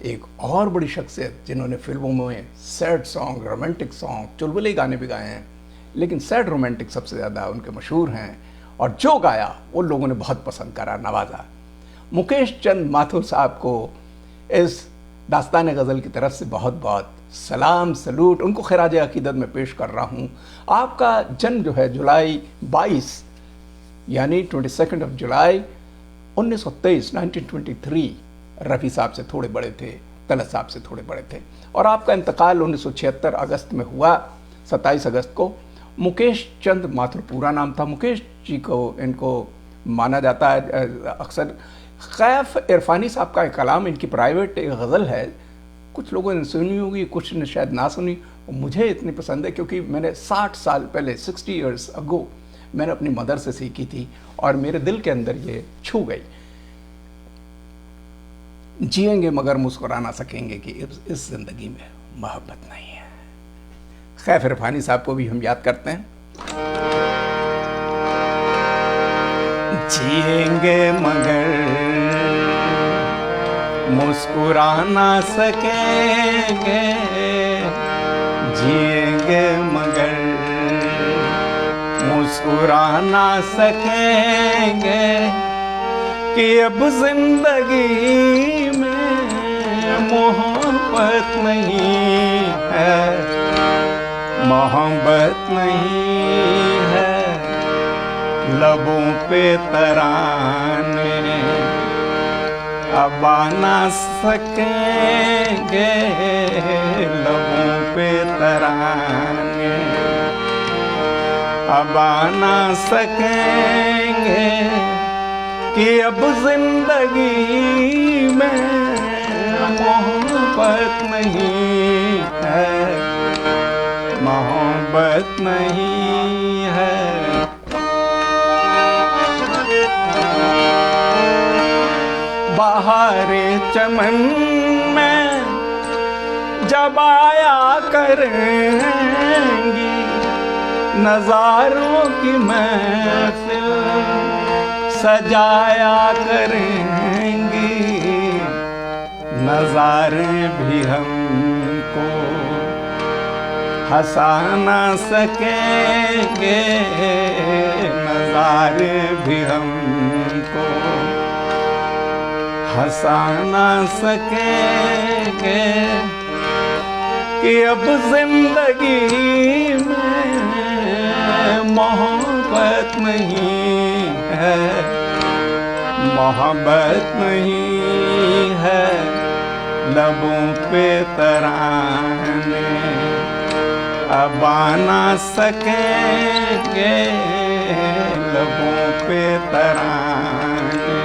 एक और बड़ी शख्सियत, जिन्होंने फिल्मों में सैड सॉन्ग, रोमांटिक सॉन्ग, चुलबुले गाने भी गाए हैं, लेकिन सैड रोमांटिक सबसे ज़्यादा उनके मशहूर हैं, और जो गाया वो लोगों ने बहुत पसंद करा, नवाजा। मुकेश चंद माथुर साहब को इस दास्तान गज़ल की तरफ से बहुत बहुत सलाम, सलूट, उनको खिराज अकीदत में पेश कर रहा हूँ। आपका जन्म जो है जुलाई 22 यानी 22 जुलाई 1923, 1923, रफ़ी साहब से थोड़े बड़े थे, तलत साहब से थोड़े बड़े थे, और आपका इंतकाल 1976 अगस्त में हुआ, 27 अगस्त को। मुकेश चंद माथुर पूरा नाम था। मुकेश जी को इनको माना जाता है अक्सर। खैफ इरफानी साहब का एक कलाम, इनकी प्राइवेट एक गज़ल है, कुछ लोगों ने सुनी होगी, कुछ ने शायद ना सुनी, मुझे इतनी पसंद है क्योंकि मैंने 60 साल पहले, 60 ईयर्स अगो, मैंने अपनी मदर से सीखी थी और मेरे दिल के अंदर ये छू गई। जिएंगे मगर मुस्कुरा ना सकेंगे कि इस जिंदगी में मोहब्बत नहीं है। खैफ इरफानी साहब को भी हम याद करते हैं। जिएंगे मगर मुस्कुरा ना सकेंगे, जिएंगे मगर मुस्कुरा ना सकेंगे, कि अब जिंदगी में मोहब्बत नहीं है, मोहब्बत नहीं है लबों पे तराने, अब आ ना सकेंगे लबों पे तराने, अब आ ना सकेंगे कि अब जिंदगी में मोहब्बत नहीं है, मोहब्बत नहीं है। बहारे चमन में जब आया करेंगी नजारों की महफिल सजाया करेंगी, नजारे भी हमको हंसा ना सकेंगे, नजारे भी हमको हंसा ना सकेंगे कि अब जिंदगी में मोहब्बत नहीं है, मोहब्बत नहीं है लबों पे तराने, अब आ ना सकेंगे लबों पे तराने,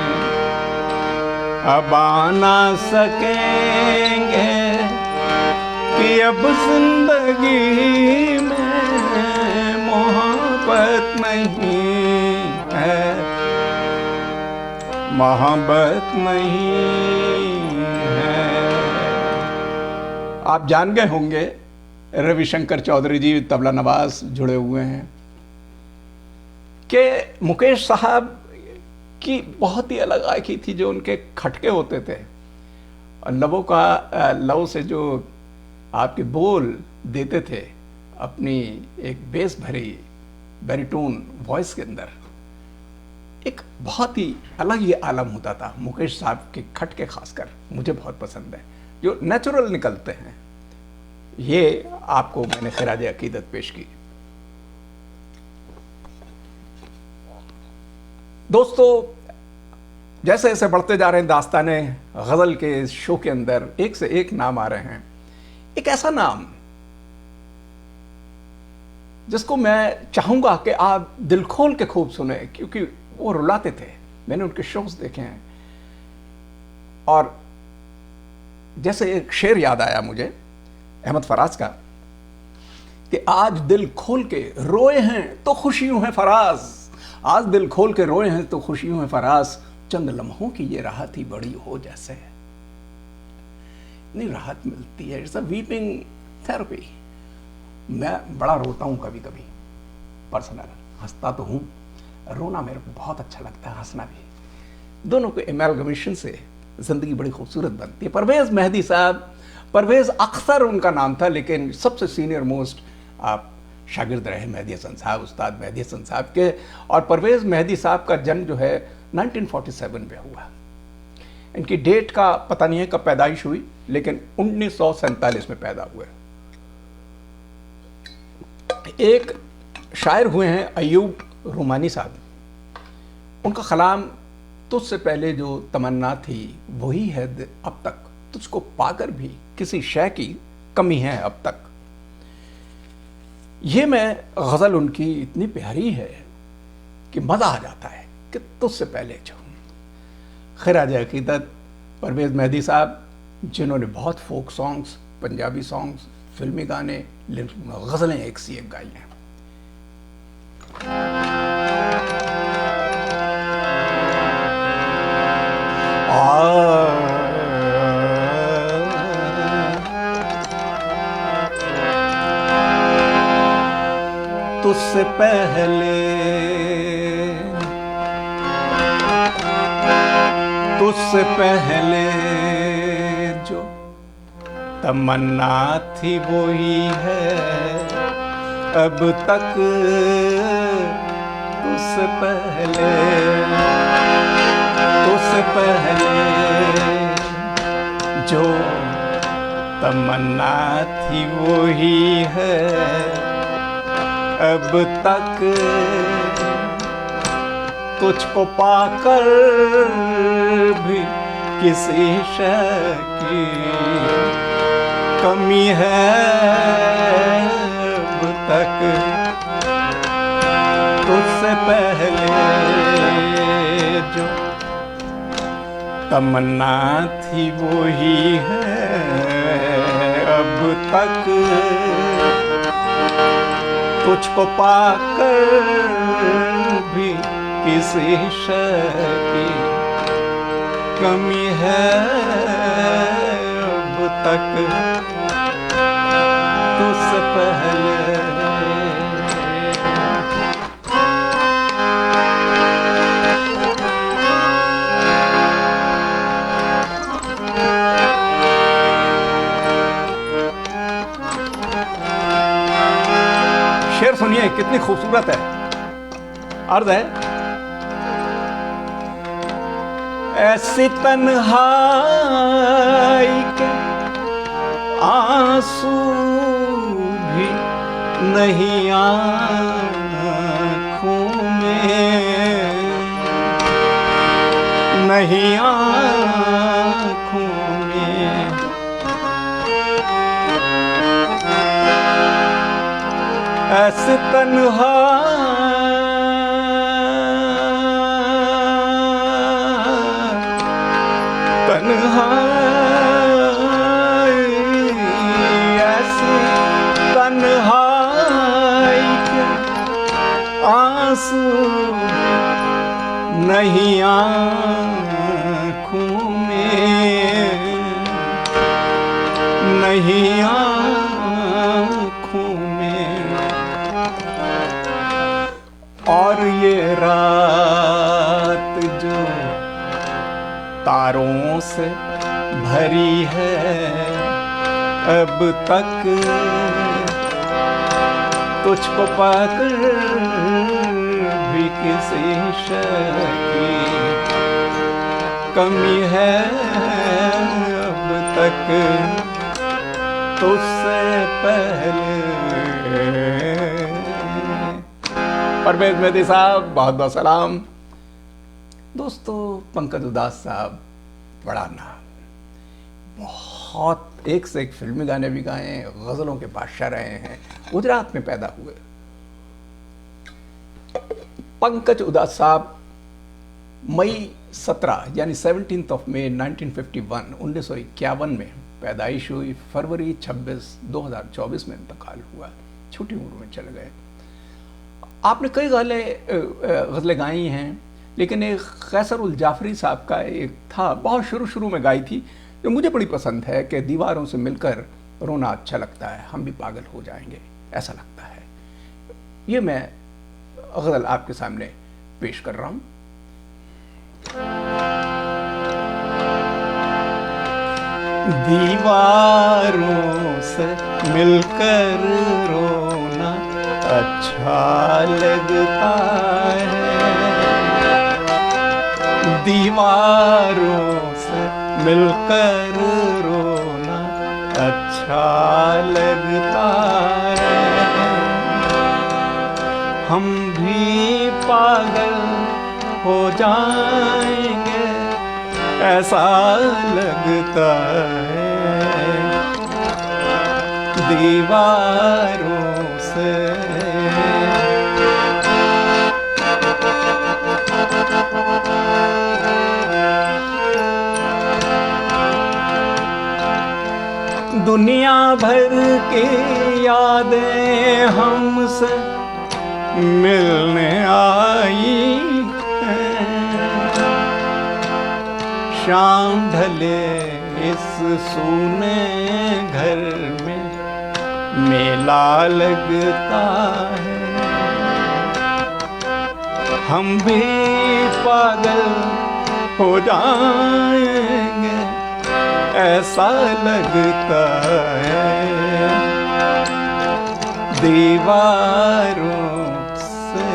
अब आ ना सकेंगे कि अब जिंदगी में मोहब्बत नहीं है, मोहब्बत नहीं है। आप जान गए होंगे रविशंकर चौधरी जी तबला नवाज जुड़े हुए हैं कि मुकेश साहब की बहुत ही अलग गायकी थी, जो उनके खटके होते थे और लबों का लव से जो आपके बोल देते थे अपनी एक बेस भरी बैरिटोन वॉइस के अंदर, एक बहुत ही अलग ही आलम होता था। मुकेश साहब के खटके खासकर मुझे बहुत पसंद है, जो नेचुरल निकलते हैं। ये आपको मैंने खिराज अकीदत पेश की। दोस्तों, जैसे जैसे बढ़ते जा रहे हैं दास्ताने गज़ल के इस शो के अंदर एक से एक नाम आ रहे हैं। एक ऐसा नाम जिसको मैं चाहूंगा कि आप दिल खोल के खूब सुने, क्योंकि वो रुलाते थे। मैंने उनके शोज देखे हैं और जैसे एक शेर याद आया मुझे अहमद फराज का कि आज दिल खोल के रोए हैं तो खुशियों है फराज, आज दिल खोल के रोए हैं तो खुशियों है फराज, चंद लम्हों की ये राहत ही बड़ी हो जैसे है। इतनी राहत मिलती है, इट्स अ वीपिंग थेरेपी। मैं बड़ा रोता हूँ कभी कभी पर्सनल, हंसता तो हूँ, रोना मेरे को बहुत अच्छा लगता है, हंसना भी। दोनों के एमैलगमेशन से जिंदगी बड़ी खूबसूरत बनती है। परवेज मेहदी साहब, परवेज अख्तर उनका नाम था, लेकिन सबसे सीनियर मोस्ट आप शागिर्द रहे मेहदी हसन साहब, उस्ताद मेहदी हसन साहब के। और परवेज मेहदी साहब का जन्म जो है 1947 में हुआ। इनकी डेट का पता नहीं है कब पैदाइश हुई, लेकिन 1947 में पैदा हुए। एक शायर हुए हैं अयूब रूमानी साहब, उनका कलाम तुझसे पहले जो तमन्ना थी वही है अब तक, तुझको पाकर भी किसी शय की कमी है अब तक। ये मैं गज़ल उनकी इतनी प्यारी है कि मज़ा आ जाता है कि तुझसे पहले जो। खिराज अकीदत परवेज मेहदी साहब, जिन्होंने बहुत फोक सॉन्ग्स, पंजाबी सॉन्ग्स, फिल्मी गाने, गज़लें एक सी एक गाई हैं। तुझसे पहले, तुझसे पहले जो तमन्ना थी वही है अब तक, तुझसे पहले, तुझसे पहले जो तमन्ना थी वही है अब तक तुझको पाकर भी किसी शय की कमी है अब तक। तुझसे पहले जो तमन्ना थी वो ही है अब तक। तुझको पाकर भी किसी शय की कमी है अब तक। तुझसे पहले शेर सुनिए कितनी खूबसूरत है। अर्ज है, ऐसी तन्हाई के आंसू भी नहीं आँखों में, नहीं आँखों में। ऐसी तन्हाई के आंसू नहीं आँखों में, नहीं आँखों में। और ये रात जो तारों से भरी है अब तक। तुझको पाकर भी किसी शय की कमी है अब तक। तुझसे पहले। परवेज मेहदी साहब बहुत बहुत सलाम। दोस्तों, पंकज उदास साहब बड़ा नाम, बहुत एक से एक फिल्मी गाने भी गाए हैं, गजलों के बादशाह रहे हैं, गुजरात में पैदा हुए। पंकज उदास साहब मई 17 यानी 17 मई 1951 में पैदाइश हुई। फरवरी 26 2024 में इंतकाल हुआ। छोटी उम्र में चले गए। आपने कई गज़लें गाई हैं, लेकिन एक कैसर उल जाफरी साहब का एक था, बहुत शुरू में गाई थी, जो मुझे बड़ी पसंद है कि दीवारों से मिलकर रोना अच्छा लगता है, हम भी पागल हो जाएंगे ऐसा लगता है। ये मैं गज़ल आपके सामने पेश कर रहा हूँ। दीवारों से मिलकर रोना अच्छा लगता है, दीवारों से मिलकर रोना अच्छा लगता है। हम भी पागल हो जाएंगे ऐसा लगता है, दीवारों से। दुनिया भर की यादें हमसे मिलने आई हैं, शाम ढले इस सूने घर में मेला लगता है। हम भी पागल हो जाएंगे ऐसा लगता है, दीवारों से।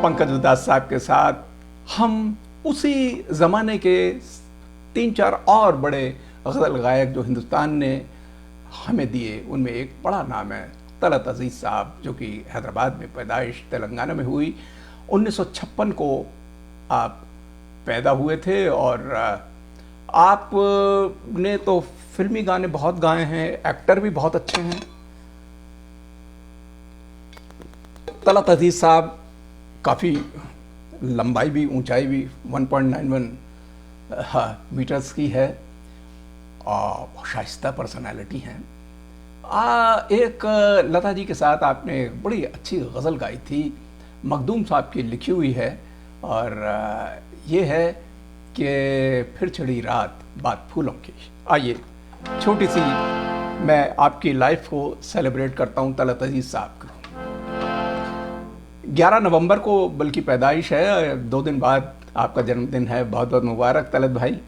पंकज उदास साहब के साथ हम उसी ज़माने के 3-4 और बड़े गज़ल गायक जो हिंदुस्तान ने हमें दिए, उनमें एक बड़ा नाम है तलत अजीज़ साहब, जो कि हैदराबाद में पैदाइश तेलंगाना में हुई। 1956 को आप पैदा हुए थे और आप ने तो फिल्मी गाने बहुत गाए हैं, एक्टर भी बहुत अच्छे हैं। तलत अजीज़ साहब काफ़ी लंबाई भी ऊंचाई भी 1.91 मीटर्स की है और शाइस्ता पर्सनालिटी हैं। एक लता जी के साथ आपने बड़ी अच्छी गज़ल गाई थी, मखदूम साहब की लिखी हुई है, और ये है कि फिर चढ़ी रात बात फूलों की। आइए छोटी सी मैं आपकी लाइफ को सेलिब्रेट करता हूँ तलत अजीज़ साहब को। 11 नवंबर को बल्कि पैदाइश है, 2 दिन बाद आपका जन्मदिन है। बहुत बहुत मुबारक तलत भाई।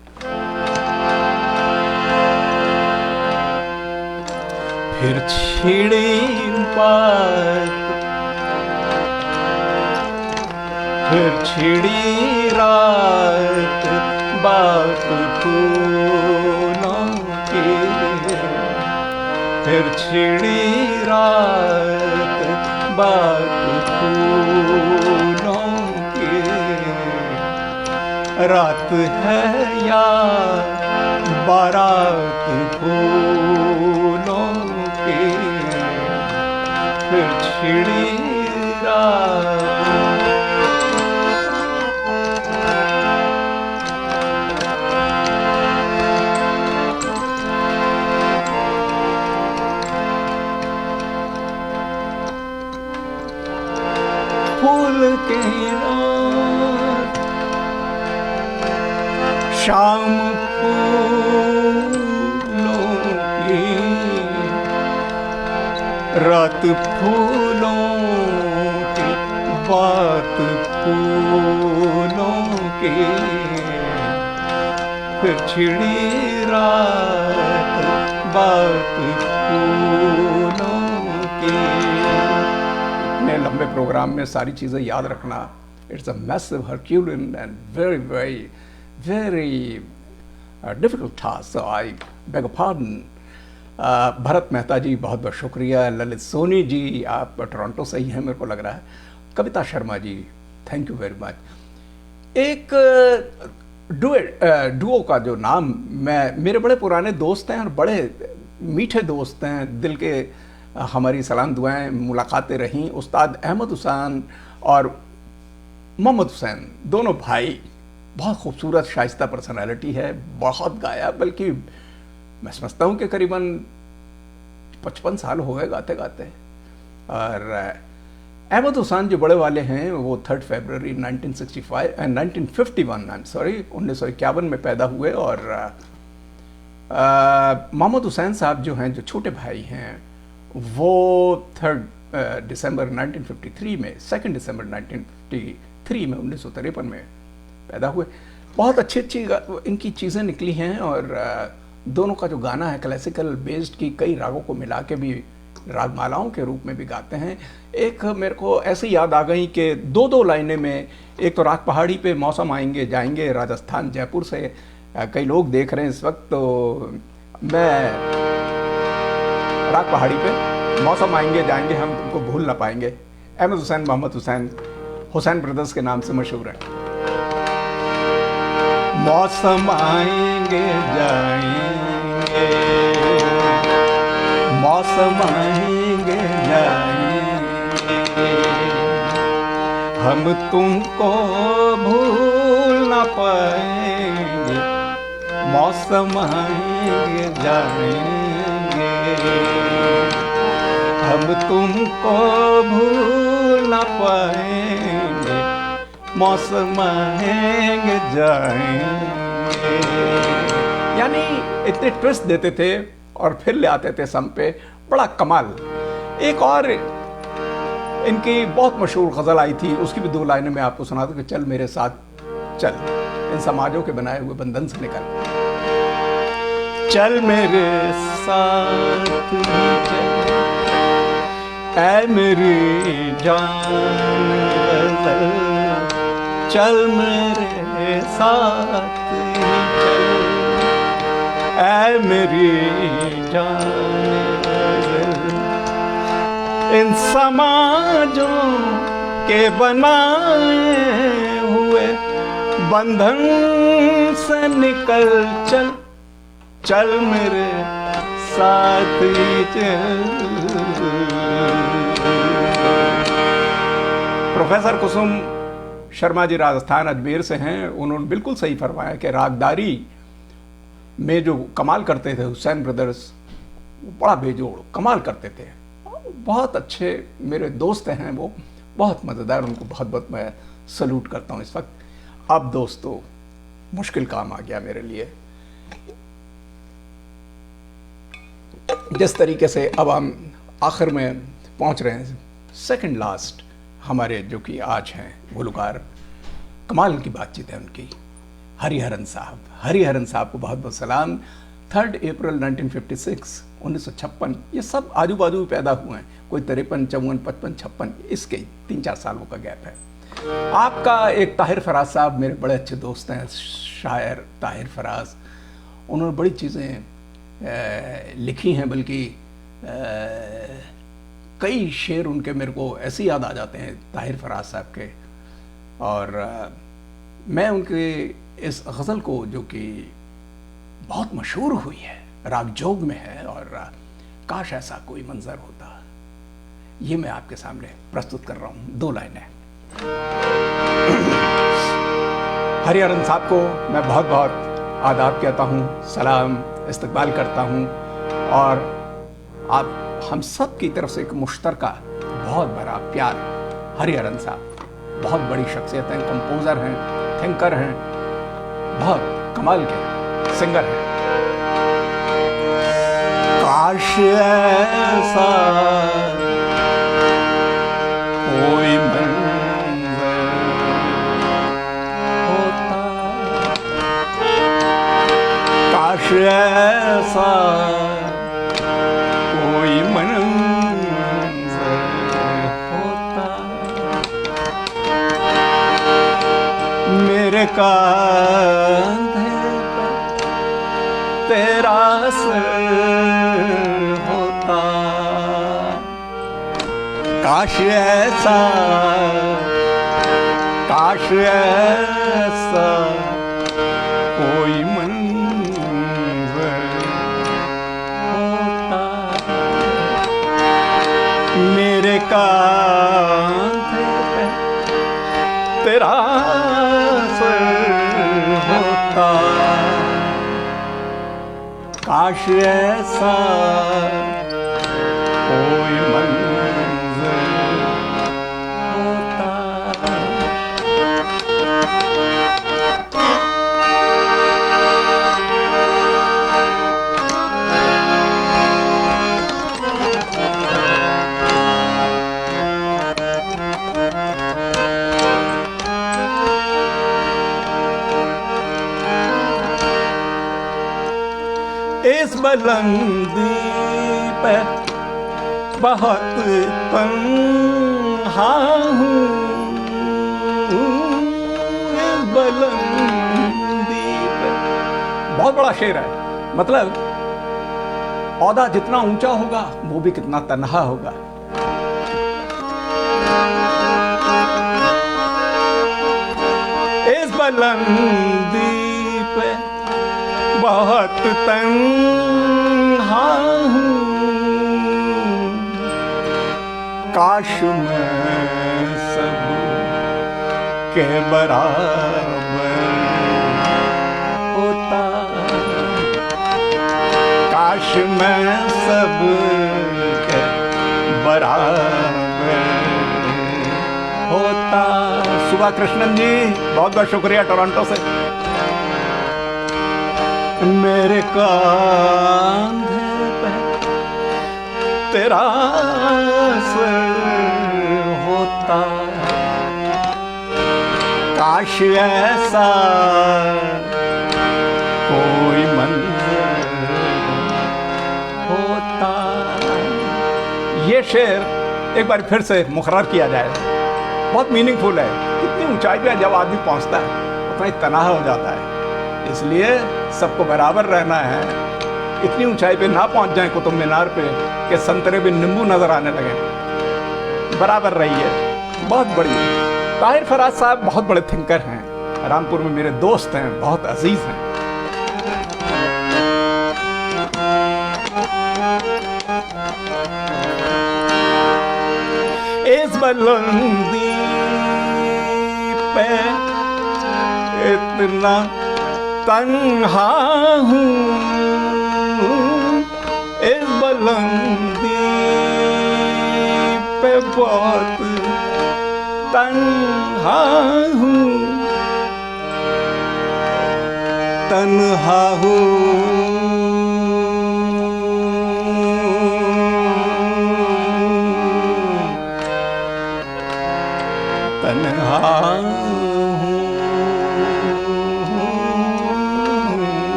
फिर छिड़ी बात, फिर छिड़ी रात बात फूलों की, फिर छिड़ी रात बात फूलों की, रात है या बारात फूलों की, फिर छिड़ी रात। फूल के रात शाम फूलों की, रात फूलों की बात फूलों की, फिर छिड़ी रात बात फूलों की। इतने लंबे प्रोग्राम में सारी चीज़ें याद रखना, it's a massive Herculean and very very very difficult task, so I beg a pardon. Bharat Mehta ji बहुत बहुत शुक्रिया। ललित सोनी जी आप टोरंटो से ही हैं मेरे को लग रहा है। Kavita Sharma ji thank you very much. एक डुओ का जो नाम, मेरे बड़े पुराने दोस्त हैं और बड़े मीठे दोस्त हैं, दिल के हमारी सलाम दुआएं मुलाकातें रहीं। उस्ताद अहमद हुसैन और मोहम्मद हुसैन, दोनों भाई, बहुत खूबसूरत शाइस्ता पर्सनालिटी है, बहुत गाया, बल्कि मैं समझता हूँ कि करीबन 55 साल हो गए गाते गाते। और अहमद हुसैन जो बड़े वाले हैं वो 3 फरवरी 1951 में पैदा हुए, और मोहम्मद हुसैन साहब जो हैं, जो छोटे भाई हैं, वो 3 दिसंबर 1953 में, 2 दिसंबर 1953 में 1953 में पैदा हुए। बहुत अच्छी अच्छी इनकी चीज़ें निकली हैं, और दोनों का जो गाना है क्लासिकल बेस्ड की कई रागों को मिला के भी रागमालाओं के रूप में भी गाते हैं। एक मेरे को ऐसी याद आ गई कि 2 लाइनें में, एक तो राग पहाड़ी पे मौसम आएंगे जाएंगे, राजस्थान जयपुर से कई लोग देख रहे हैं इस वक्त, तो मैं राग पहाड़ी पे मौसम आएंगे जाएंगे हम तुमको भूल ना पाएंगे, अहमद हुसैन मोहम्मद हुसैन, हुसैन ब्रदर्स के नाम से मशहूर है। मौसम आएंगे जाएंगे, मौसम आएंगे जाएंगे, हम तुमको भूल ना पाएंगे, मौसम आएंगे जाएंगे, हम तुमको भूल ना पाएंगे, मौसम आएंगे जाएंगे। यानी इतने ट्विस्ट देते थे और फिर ले आते थे सम पे, बड़ा कमाल। एक और इनकी बहुत मशहूर गज़ल आई थी, उसकी भी 2 लाइनें मैं आपको सुना दूं कि चल मेरे साथ चल, इन समाजों के बनाए हुए बंधन से निकल, चल मेरे साथ चल, ऐ मेरी जान गज़ल, चल मेरे साथ चल, ऐ मेरी जाने इन समाजों के बनाए हुए बंधन से निकल चल, चल मेरे साथ ही चल। प्रोफेसर कुसुम शर्मा जी राजस्थान अजमेर से हैं। उन्होंने बिल्कुल सही फरमाया कि रागदारी में जो कमाल करते थे हुसैन ब्रदर्स, बड़ा बेजोड़ कमाल करते थे। बहुत अच्छे मेरे दोस्त हैं वो, बहुत मज़ेदार, उनको बहुत बहुत मैं सल्यूट करता हूँ इस वक्त। अब दोस्तों मुश्किल काम आ गया मेरे लिए। जिस तरीके से अब हम आखिर में पहुँच रहे हैं, सेकंड लास्ट हमारे जो कि आज हैं गुलकार, कमाल की बातचीत है उनकी, हरिहरन साहब। हरिहरन साहब को बहुत बहुत सलाम। 3 अप्रैल 1956, 1956, ये सब आजू बाजू में पैदा हुए हैं। कोई 53, 54, 55, 56, इसके 3-4 सालों का गैप है। आपका एक ताहिर फराज साहब मेरे बड़े अच्छे दोस्त हैं, शायर ताहिर फराज। उन्होंने बड़ी चीज़ें लिखी हैं, बल्कि कई शेर उनके मेरे को ऐसे याद आ जाते हैं ताहिर फराज साहब के। और मैं उनके इस गज़ल को, जो कि बहुत मशहूर हुई है, राग जोग में है, और काश ऐसा कोई मंजर होता, ये मैं आपके सामने प्रस्तुत कर रहा हूँ। 2 लाइनें। हरिहरन साहब को मैं बहुत बहुत आदाब कहता हूँ, सलाम इस्तकबाल करता हूँ, और आप हम सब की तरफ से एक मुश्तरका बहुत बड़ा प्यार। हरिहरन साहब बहुत बड़ी शख्सियत हैं, कंपोज़र हैं, थिंकर हैं, बहुत कमाल के सिंगर हैं। काश ऐसा कोई मंज़र होता, काश ऐसा कोई मंज़र होता, मेरे कांधे पे तेरा सर होता। काश ऐसा, काश ऐसा कोई मंज़र होता, मेरे कांधे पे तेरा सर होता। काश ऐसा कोई मंज़र होता। इस बुलंदी पे बहुत तन्हा हूँ, इस बुलंदी पे। बहुत बड़ा शेर है, मतलब औदा जितना ऊंचा होगा वो भी कितना तन्हा होगा। इस बुलंदी पे बहुत तन्हा हूँ, काश मैं सब के बराबर होता, काश मैं सब के बराबर होता। सुभा कृष्णन जी बहुत बहुत शुक्रिया टोरंटो से। मेरे कांधे पे तेरा सर होता, काश ऐसा कोई मंज़र होता। ये शेर एक बार फिर से मुकर्रर किया जाए, बहुत मीनिंगफुल है। कितनी ऊंचाई पे जब आदमी पहुंचता है उतना ही तनाव हो जाता है, इसलिए सबको बराबर रहना है। इतनी ऊंचाई पे ना पहुंच जाए कुतुब मीनार पे कि संतरे पे नींबू नजर आने लगे, बराबर रही है। बहुत बड़ी। ताहिर फराज साहब बहुत बड़े थिंकर हैं, रामपुर में मेरे दोस्त हैं, बहुत अजीज हैं। इस बुलंदी पे इतना तन्हा हूँ, इस बुलंदी पे बहुत तन्हा हूँ, तन्हा हूँ, तन्हा हूँ,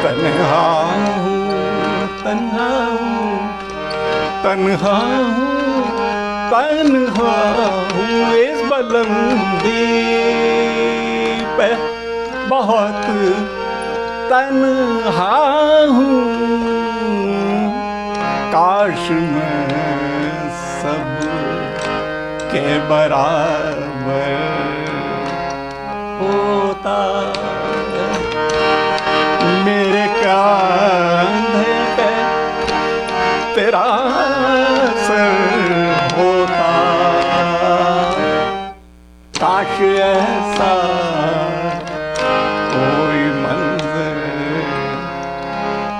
तन्हा हूँ, तन्हा हूँ, तन्हा हूँ, तन्हा हूँ, इस बुलंदी पे बहुत तन्हा हूँ, काश मैं सब के बराबर होता, मेरे कांधे पे तेरा सर होता, काश ऐसा कोई मंजर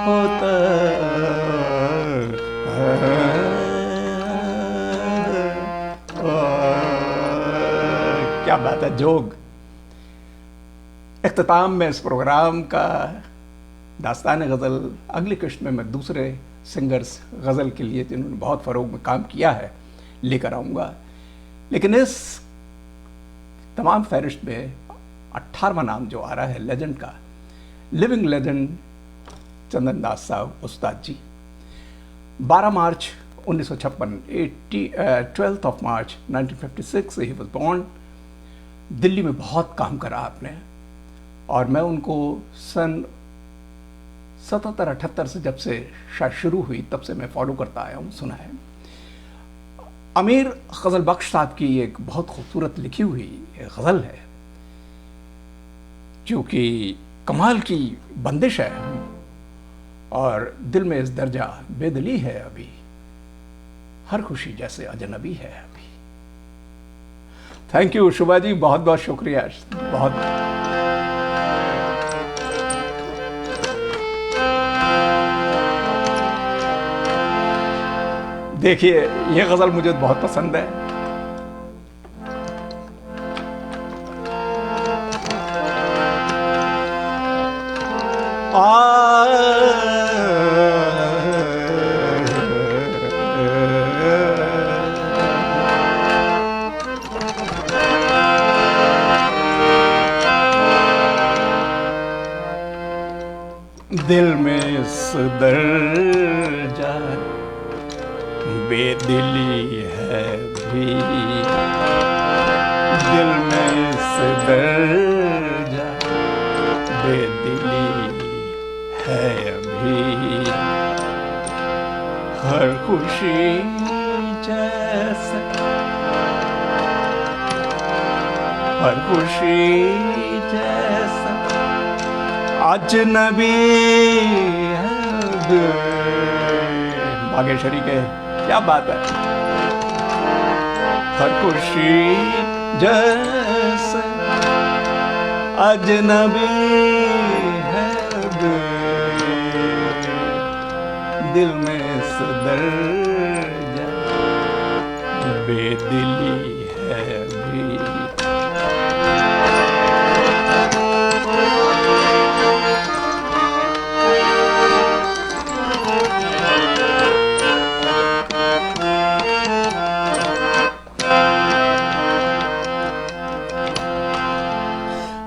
होता। क्या बात है। जोग इख्तिताम में इस प्रोग्राम का दास्तान गज़ल अगली किश्त में मैं दूसरे सिंगर्स गज़ल के लिए जिन्होंने बहुत फ़रोग में काम किया है लेकर आऊँगा। लेकिन इस तमाम फहरिस्त में 18वां नाम जो आ रहा है लेजेंड का, लिविंग लेजेंड चंदन दास साहब उस्ताद जी। 12 मार्च 1956, 12th of March 1956 he was born. Delhi में बहुत काम करा आपने, और मैं उनको सन 77-78 से जब से शायद शुरू हुई तब से मैं फॉलो करता आया हूँ, सुना है। अमीर गज़ल बख्श साहब की एक बहुत खूबसूरत लिखी हुई गज़ल है जो कि कमाल की बंदिश है, और दिल में इस दर्जा बेदली है अभी, हर खुशी जैसे अजनबी है अभी। थैंक यू शुभा जी, बहुत बहुत शुक्रिया। बहुत देखिए, ये गज़ल मुझे बहुत पसंद है। दिल में इस दर्जा बेदिली है भी, दिल में इस दर्जा बेदिली है अभी, हर खुशी जैसे, हर खुशी जैसे अजनबी है। बागेश्वरी के क्या बात है। हर खुशी जैसे अजनबी है, दिल में इस दर्जा बेदिली है भी।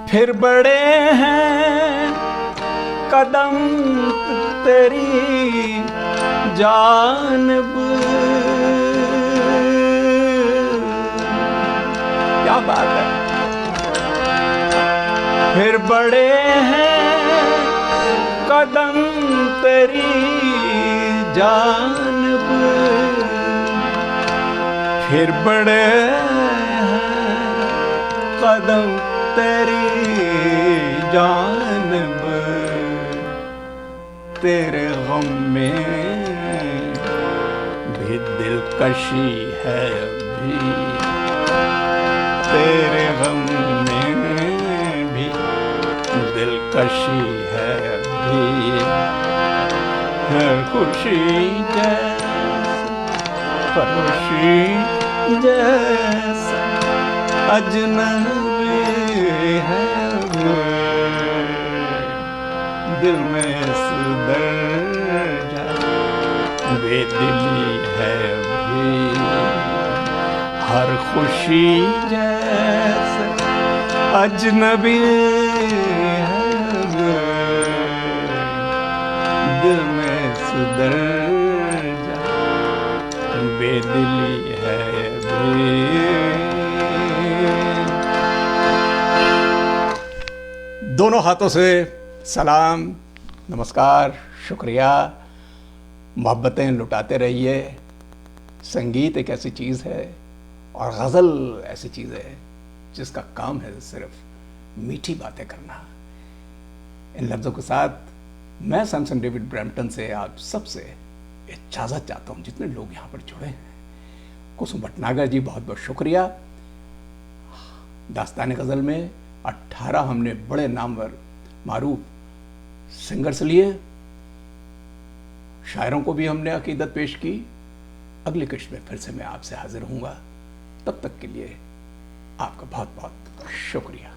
फिर बड़े हैं कदम तेरी जानिब, क्या बात है। फिर बड़े तेरी जानब फिर बढ़े कदम तेरी जानब, तेरे गम में भी दिलकशी है अभी, तेरे गम में भी दिलकशी है अभी, है खुशी जैसे खुशी जैसे अजनबी है वो, दिल में सुधर जा बेदिली है अभी, हर खुशी जैसे अजनबी है वो, दिल में सुधर जा बेदिली है अभी। दोनों हाथों से सलाम, नमस्कार, शुक्रिया, मोहब्बतें लुटाते रहिए। संगीत एक ऐसी चीज़ है और गज़ल ऐसी चीज़ है जिसका काम है सिर्फ मीठी बातें करना। इन लफ्ज़ों के साथ मैं सैमसन डेविड ब्रैम्पटन से आप सबसे इजाज़त चाहता हूँ, जितने लोग यहाँ पर जुड़े हैं। कुसुम भटनागर जी, बहुत बहुत शुक्रिया। दास्तान गज़ल में 18 हमने बड़े नामवर मारूफ सिंगर्स लिए, शायरों को भी हमने अकीदत पेश की। अगली किस्त में फिर से मैं आपसे हाजिर हूँगा, तब तक के लिए आपका बहुत बहुत शुक्रिया।